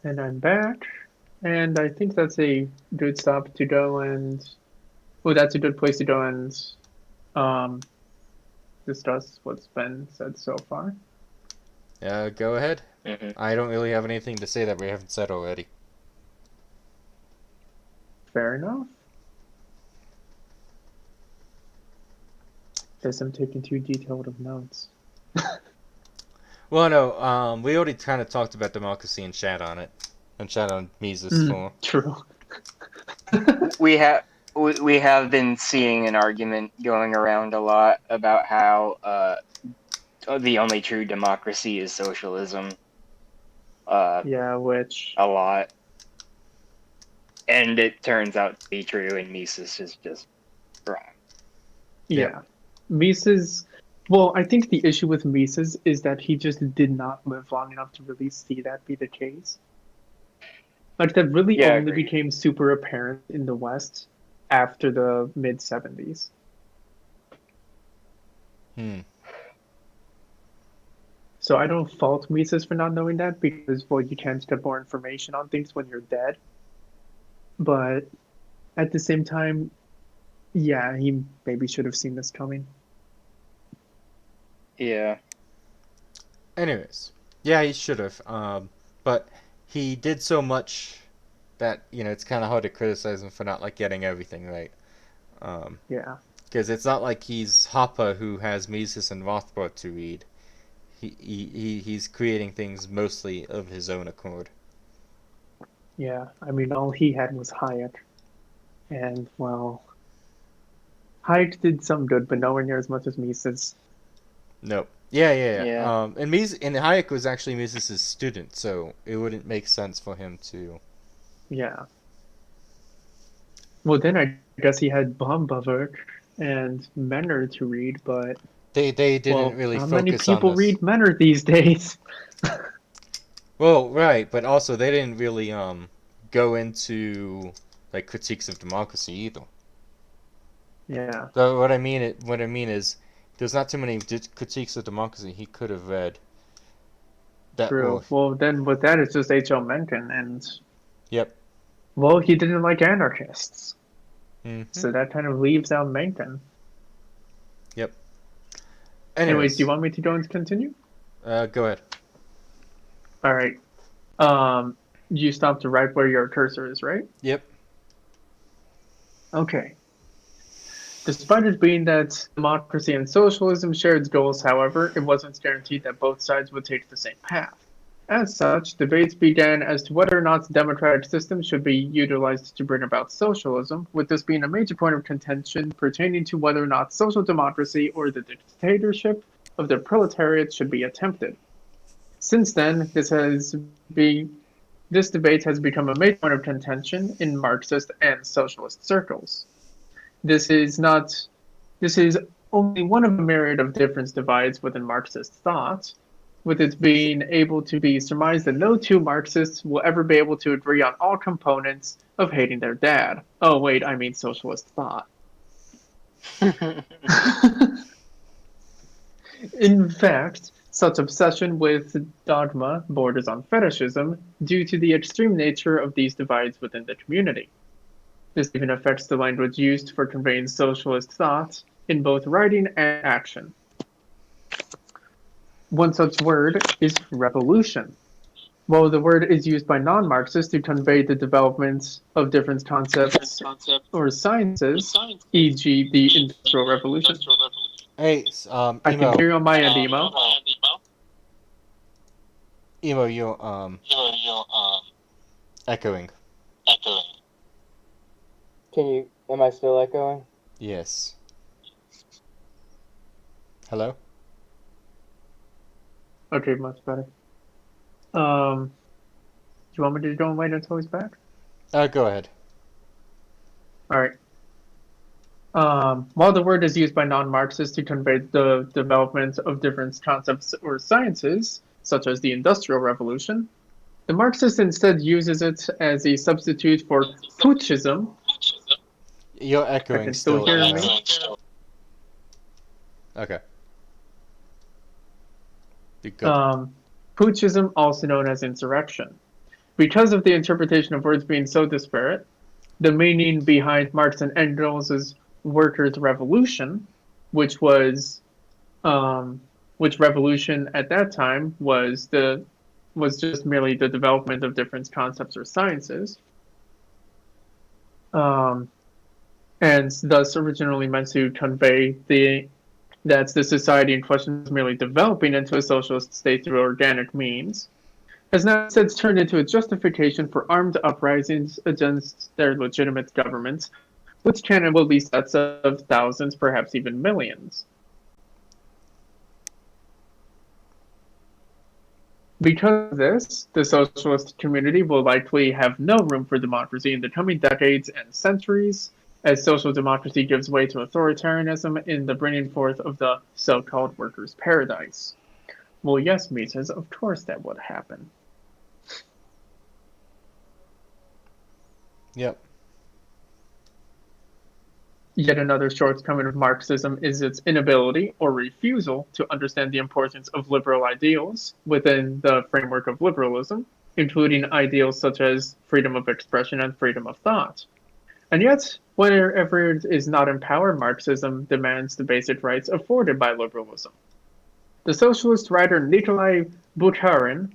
[SPEAKER 3] And I'm back, and I think that's a good stop to go and... Oh, that's a good place to go and discuss what's been said so far.
[SPEAKER 1] Go ahead.
[SPEAKER 2] Mm-hmm.
[SPEAKER 1] I don't really have anything to say that we haven't said already.
[SPEAKER 3] Fair enough. Guess I'm taking too detailed of notes.
[SPEAKER 1] Well, no, we already kind of talked about democracy and chat on it. And chat on Mises for.
[SPEAKER 3] True.
[SPEAKER 2] We have been seeing an argument going around a lot about how the only true democracy is socialism.
[SPEAKER 3] Yeah, which...
[SPEAKER 2] A lot. And it turns out to be true, and Mises is just wrong.
[SPEAKER 3] Yeah. Mises... Well, I think the issue with Mises is that he just did not live long enough to really see that be the case. Like, that really only became super apparent in the West after the mid-70s. So I don't fault Mises for not knowing that, because, well, you can't get more information on things when you're dead. But at the same time, yeah, he maybe should have seen this coming.
[SPEAKER 2] Yeah.
[SPEAKER 1] Anyways, yeah, he should have. But he did so much that, it's kind of hard to criticize him for not, getting everything right.
[SPEAKER 3] Yeah.
[SPEAKER 1] Because it's not like he's Hoppe who has Mises and Rothbard to read. He's creating things mostly of his own accord.
[SPEAKER 3] Yeah, I mean, all he had was Hayek. And, well, Hayek did some good, but nowhere near as much as Mises.
[SPEAKER 1] Nope. Yeah. And Hayek was actually Mises' student, so it wouldn't make sense for him to...
[SPEAKER 3] Yeah. Well, then I guess he had Baumgartner and Menner to read, but...
[SPEAKER 1] They didn't really focus on this.
[SPEAKER 3] How many people read Menner these days?
[SPEAKER 1] Well, right, but also they didn't really go into critiques of democracy either.
[SPEAKER 3] Yeah.
[SPEAKER 1] So what I mean is there's not too many critiques of democracy he could have read.
[SPEAKER 3] True. Well, then with that, it's just H.L. Mencken, and...
[SPEAKER 1] Yep.
[SPEAKER 3] Well, he didn't like anarchists.
[SPEAKER 1] Mm-hmm.
[SPEAKER 3] So that kind of leaves out Mencken.
[SPEAKER 1] Yep.
[SPEAKER 3] Anyways, do you want me to go and continue?
[SPEAKER 1] Go ahead.
[SPEAKER 3] All right. You stopped right where your cursor is, right?
[SPEAKER 1] Yep.
[SPEAKER 3] Okay. Despite it being that democracy and socialism shared goals, however, it wasn't guaranteed that both sides would take the same path. As such, debates began as to whether or not the democratic system should be utilized to bring about socialism, with this being a major point of contention pertaining to whether or not social democracy or the dictatorship of the proletariat should be attempted. Since then, this debate has become a major point of contention in Marxist and socialist circles. This is only one of a myriad of different divides within Marxist thought, with it being able to be surmised that no two Marxists will ever be able to agree on all components of hating their dad. Oh wait, I mean socialist thought. In fact, such obsession with dogma borders on fetishism due to the extreme nature of these divides within the community. This even affects the language used for conveying socialist thought in both writing and action. One such word is revolution. While the word is used by non-Marxists to convey the development of different concepts or sciences, e.g. the Industrial Revolution.
[SPEAKER 1] Hey,
[SPEAKER 3] I can
[SPEAKER 1] Emo.
[SPEAKER 3] hear you on my end, Emo.
[SPEAKER 1] Emo, you're echoing.
[SPEAKER 4] Am I still echoing?
[SPEAKER 1] Yes. Hello?
[SPEAKER 3] Okay, much better. Do you want me to go and wait until he's back?
[SPEAKER 1] Go ahead.
[SPEAKER 3] Alright. While the word is used by non-Marxists to convey the development of different concepts or sciences, such as the Industrial Revolution, the Marxist instead uses it as a substitute for putschism.
[SPEAKER 1] You're echoing
[SPEAKER 3] I can still hear me.
[SPEAKER 1] Okay. Good.
[SPEAKER 3] Putschism, also known as insurrection. Because of the interpretation of words being so disparate, the meaning behind Marx and Engels' workers' revolution, which revolution at that time was just merely the development of different concepts or sciences, and thus originally meant to convey that the society in question is merely developing into a socialist state through organic means, has now instead turned into a justification for armed uprisings against their legitimate governments, which can and will be sets of thousands, perhaps even millions. Because of this, the socialist community will likely have no room for democracy in the coming decades and centuries, as social democracy gives way to authoritarianism in the bringing forth of the so-called workers' paradise. Well, yes, Mises, of course that would happen.
[SPEAKER 1] Yep.
[SPEAKER 3] Yet another shortcoming of Marxism is its inability or refusal to understand the importance of liberal ideals within the framework of liberalism, including ideals such as freedom of expression and freedom of thought. And yet, whenever it is not in power, Marxism demands the basic rights afforded by liberalism. The socialist writer Nikolai Bukharin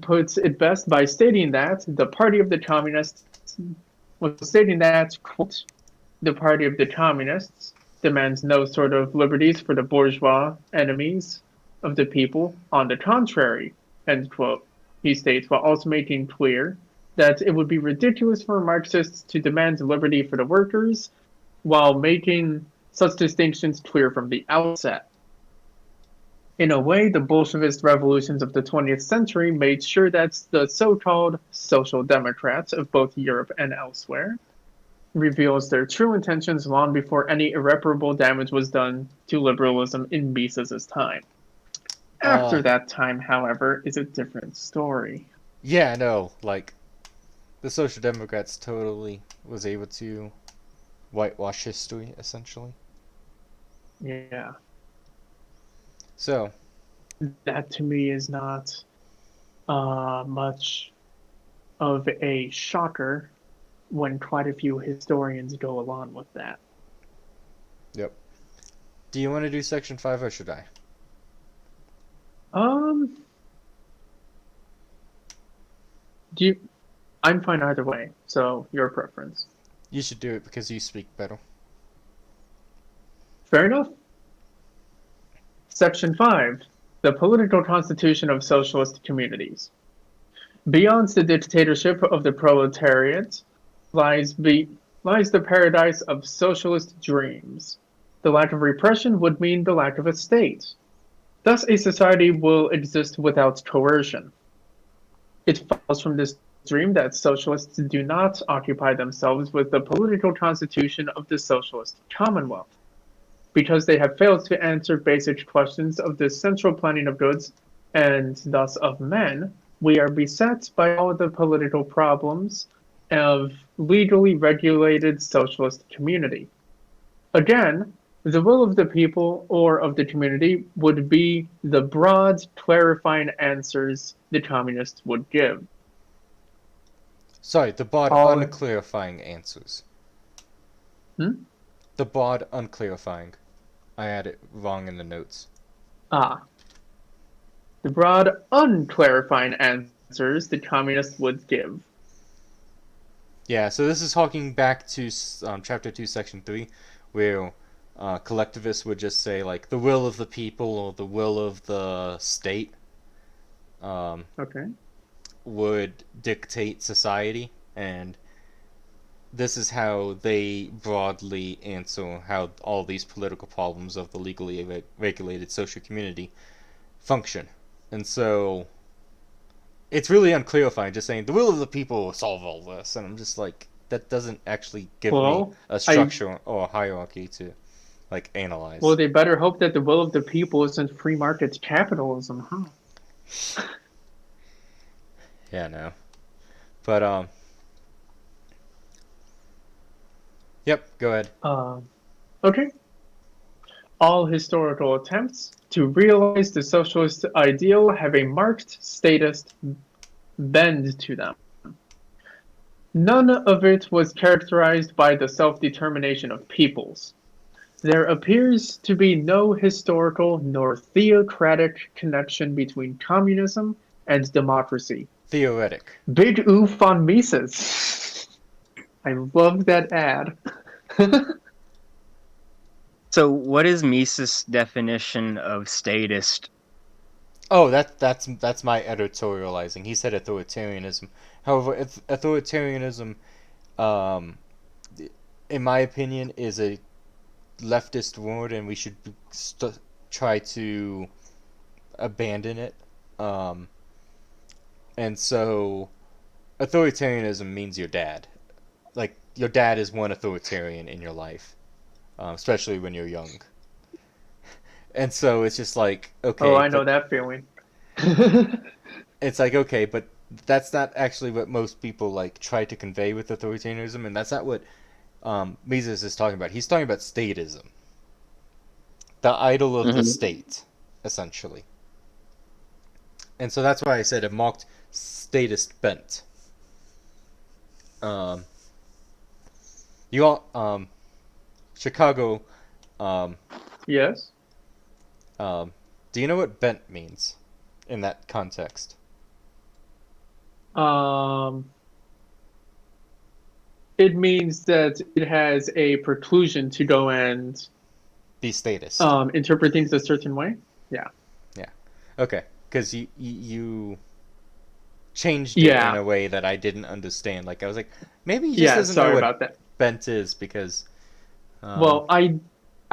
[SPEAKER 3] puts it best by stating that the Party of the Communists quote, the Party of the Communists demands no sort of liberties for the bourgeois enemies of the people. On the contrary, end quote, he states, while also making clear that it would be ridiculous for Marxists to demand liberty for the workers while making such distinctions clear from the outset. In a way, the Bolshevist revolutions of the 20th century made sure that the so-called social democrats of both Europe and elsewhere reveals their true intentions long before any irreparable damage was done to liberalism in Mises's time. After that time, however, is a different story.
[SPEAKER 1] Yeah, no, like, the Social Democrats totally was able to whitewash history, essentially.
[SPEAKER 3] Yeah.
[SPEAKER 1] So,
[SPEAKER 3] that to me is not much of a shocker when quite a few historians go along with that.
[SPEAKER 1] Yep. Do you want to do section 5 or should I?
[SPEAKER 3] I'm fine either way, so your preference.
[SPEAKER 1] You should do it because you speak better.
[SPEAKER 3] Fair enough. Section 5. The political constitution of socialist communities. Beyond the dictatorship of the proletariat lies the paradise of socialist dreams. The lack of repression would mean the lack of a state. Thus, a society will exist without coercion. It follows from this dream that socialists do not occupy themselves with the political constitution of the socialist commonwealth. Because they have failed to answer basic questions of the central planning of goods and thus of men, we are beset by all the political problems of legally regulated socialist community. Again, the will of the people or of the community would be the broad, clarifying answers the communists would give.
[SPEAKER 1] Sorry, the broad, unclarifying answers. The broad, unclarifying. I had it wrong in the notes.
[SPEAKER 3] The broad, unclarifying answers the communists would give.
[SPEAKER 1] Yeah, so this is harking back to Chapter 2, Section 3, where collectivists would just say, like, the will of the people or the will of the state would dictate society, and this is how they broadly answer how all these political problems of the legally regulated social community function. And so it's really unclarifying, just saying the will of the people will solve all this, and I'm just like, that doesn't actually give me a structure or a hierarchy to like analyze.
[SPEAKER 3] Well, they better hope that the will of the people isn't free market capitalism, huh?
[SPEAKER 1] Yeah, no. But yep, go ahead.
[SPEAKER 3] Okay. All historical attempts to realize the socialist ideal have a marked statist bend to them. None of it was characterized by the self-determination of peoples. There appears to be no historical nor theocratic connection between communism and democracy.
[SPEAKER 1] Theoretic.
[SPEAKER 3] Big oof on Mises. I love that ad.
[SPEAKER 2] So, what is Mises' definition of statist?
[SPEAKER 1] Oh, that's my editorializing. He said authoritarianism. However, authoritarianism, in my opinion, is a leftist word, and we should try to abandon it. And so, authoritarianism means your dad. Like, your dad is one authoritarian in your life. Especially when you're young. And so it's just like, okay.
[SPEAKER 3] Oh, I know that feeling.
[SPEAKER 1] It's like, okay, but that's not actually what most people like try to convey with authoritarianism, and that's not what Mises is talking about. He's talking about statism. The idol of the state, essentially. And so that's why I said a marked statist bent. You all, Chicago,
[SPEAKER 3] yes?
[SPEAKER 1] Do you know what bent means in that context?
[SPEAKER 3] It means that it has a preclusion to go and
[SPEAKER 1] be statist.
[SPEAKER 3] Interpret things a certain way. Yeah.
[SPEAKER 1] Yeah. Okay. Because you changed it in a way that I didn't understand. Like, I was like, maybe he just doesn't know what bent is because.
[SPEAKER 3] Well, I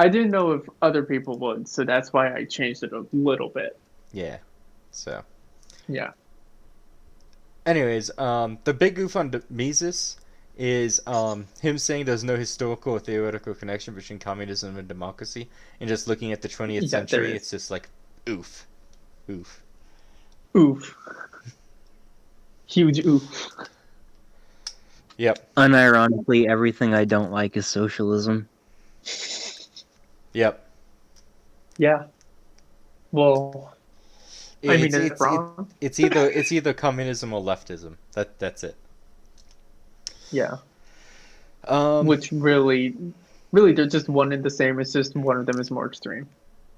[SPEAKER 3] didn't know if other people would, so that's why I changed it a little bit.
[SPEAKER 1] Yeah. So.
[SPEAKER 3] Yeah.
[SPEAKER 1] Anyways, the big goof on Mises is him saying there's no historical or theoretical connection between communism and democracy, and just looking at the 20th century, it's just like, oof. Oof.
[SPEAKER 3] Oof. Huge oof.
[SPEAKER 1] Yep.
[SPEAKER 2] Unironically, everything I don't like is socialism.
[SPEAKER 1] Yep.
[SPEAKER 3] Yeah. Well, I mean, it's wrong.
[SPEAKER 1] It's either communism or leftism. That's it.
[SPEAKER 3] Yeah. Which really, they're just one and the same. It's just one of them is more extreme.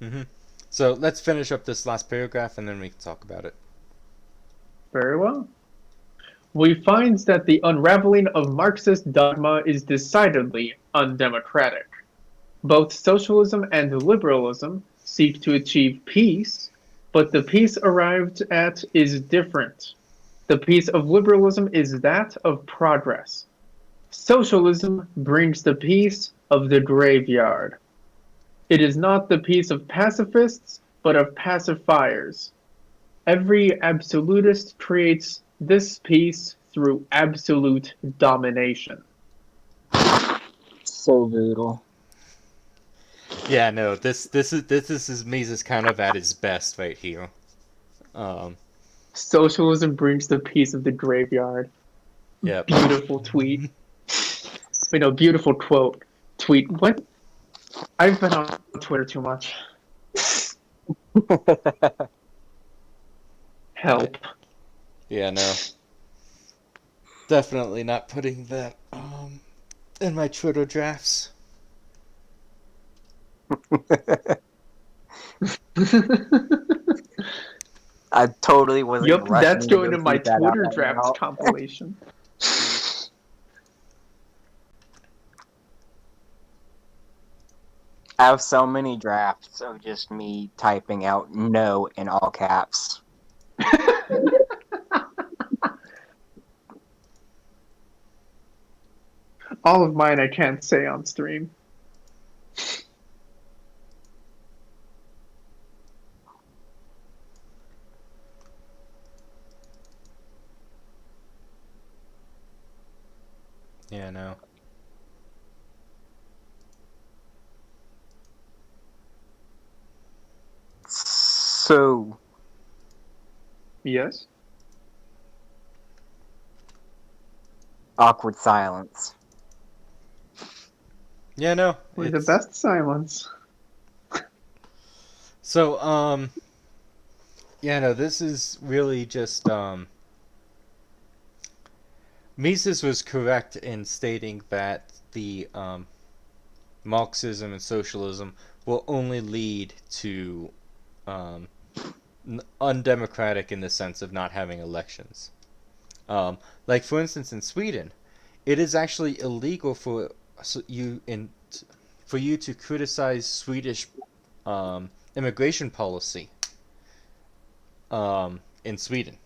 [SPEAKER 1] Mm-hmm. So let's finish up this last paragraph and then we can talk about it.
[SPEAKER 3] Very well. we find that the unraveling of Marxist dogma is decidedly undemocratic. Both socialism and liberalism seek to achieve peace, but the peace arrived at is different. The peace of liberalism is that of progress. Socialism brings the peace of the graveyard. It is not the peace of pacifists, but of pacifiers. Every absolutist creates this peace through absolute domination.
[SPEAKER 4] So brutal.
[SPEAKER 1] Yeah, no, this is Mises kind of at his best right here.
[SPEAKER 3] Socialism brings the peace of the graveyard.
[SPEAKER 1] Yep.
[SPEAKER 3] Beautiful tweet. Wait, no, beautiful quote. Tweet. What? I've been on Twitter too much. Help.
[SPEAKER 1] Yeah, no. Definitely not putting that in my Twitter drafts.
[SPEAKER 5] I totally wasn't.
[SPEAKER 3] Yep,
[SPEAKER 5] rushing
[SPEAKER 3] that's
[SPEAKER 5] to
[SPEAKER 3] going
[SPEAKER 5] go
[SPEAKER 3] to my
[SPEAKER 5] tweet that out
[SPEAKER 3] Twitter
[SPEAKER 5] right
[SPEAKER 3] drafts
[SPEAKER 5] now.
[SPEAKER 3] compilation.
[SPEAKER 5] I have so many drafts of just me typing out "no" in all caps.
[SPEAKER 3] All of mine I can't say on stream.
[SPEAKER 1] Yeah, no.
[SPEAKER 5] So,
[SPEAKER 3] Yes?
[SPEAKER 5] awkward silence.
[SPEAKER 1] Yeah, no.
[SPEAKER 3] We're the
[SPEAKER 1] it's-
[SPEAKER 3] best silence.
[SPEAKER 1] So, yeah, no, this is really just, Mises was correct in stating that the, Marxism and socialism will only lead to, undemocratic in the sense of not having elections. Like, for instance, in Sweden, it is actually illegal for you to criticize Swedish, immigration policy in Sweden.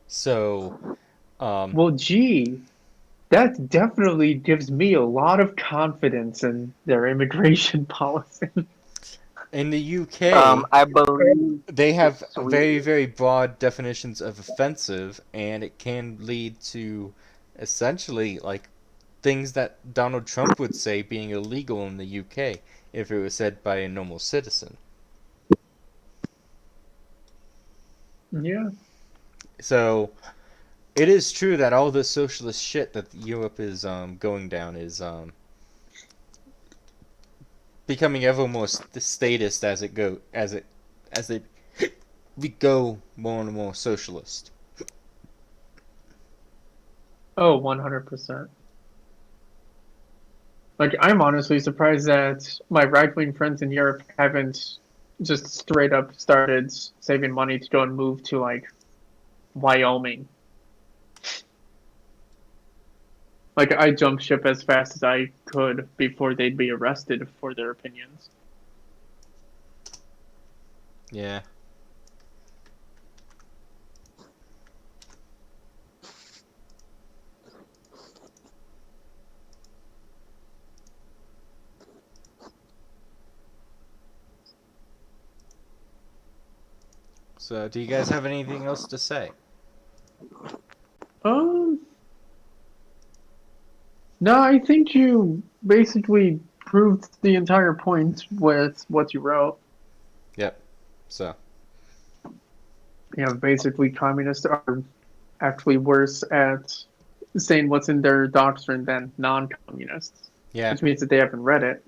[SPEAKER 1] So,
[SPEAKER 3] Well, gee, that definitely gives me a lot of confidence in their immigration policy.
[SPEAKER 1] in the UK,
[SPEAKER 5] I believe
[SPEAKER 1] they have
[SPEAKER 5] Sweden-
[SPEAKER 1] very, very broad definitions of offensive, and it can lead to essentially like things that Donald Trump would say being illegal in the UK if it was said by a normal citizen.
[SPEAKER 3] Yeah.
[SPEAKER 1] So it is true that all this socialist shit that Europe is going down is becoming ever more statist as we go more and more socialist.
[SPEAKER 3] Oh, 100%. Like, I'm honestly surprised that my right-wing friends in Europe haven't just straight up started saving money to go and move to, like, Wyoming. Like, I jumped ship as fast as I could before they'd be arrested for their opinions.
[SPEAKER 1] Yeah. So, do you guys have anything else to say?
[SPEAKER 3] No, I think you basically proved the entire point with what you wrote.
[SPEAKER 1] Yep. So,
[SPEAKER 3] You know, basically communists are actually worse at saying what's in their doctrine than non-communists.
[SPEAKER 1] yeah.
[SPEAKER 3] Which means that they haven't read it.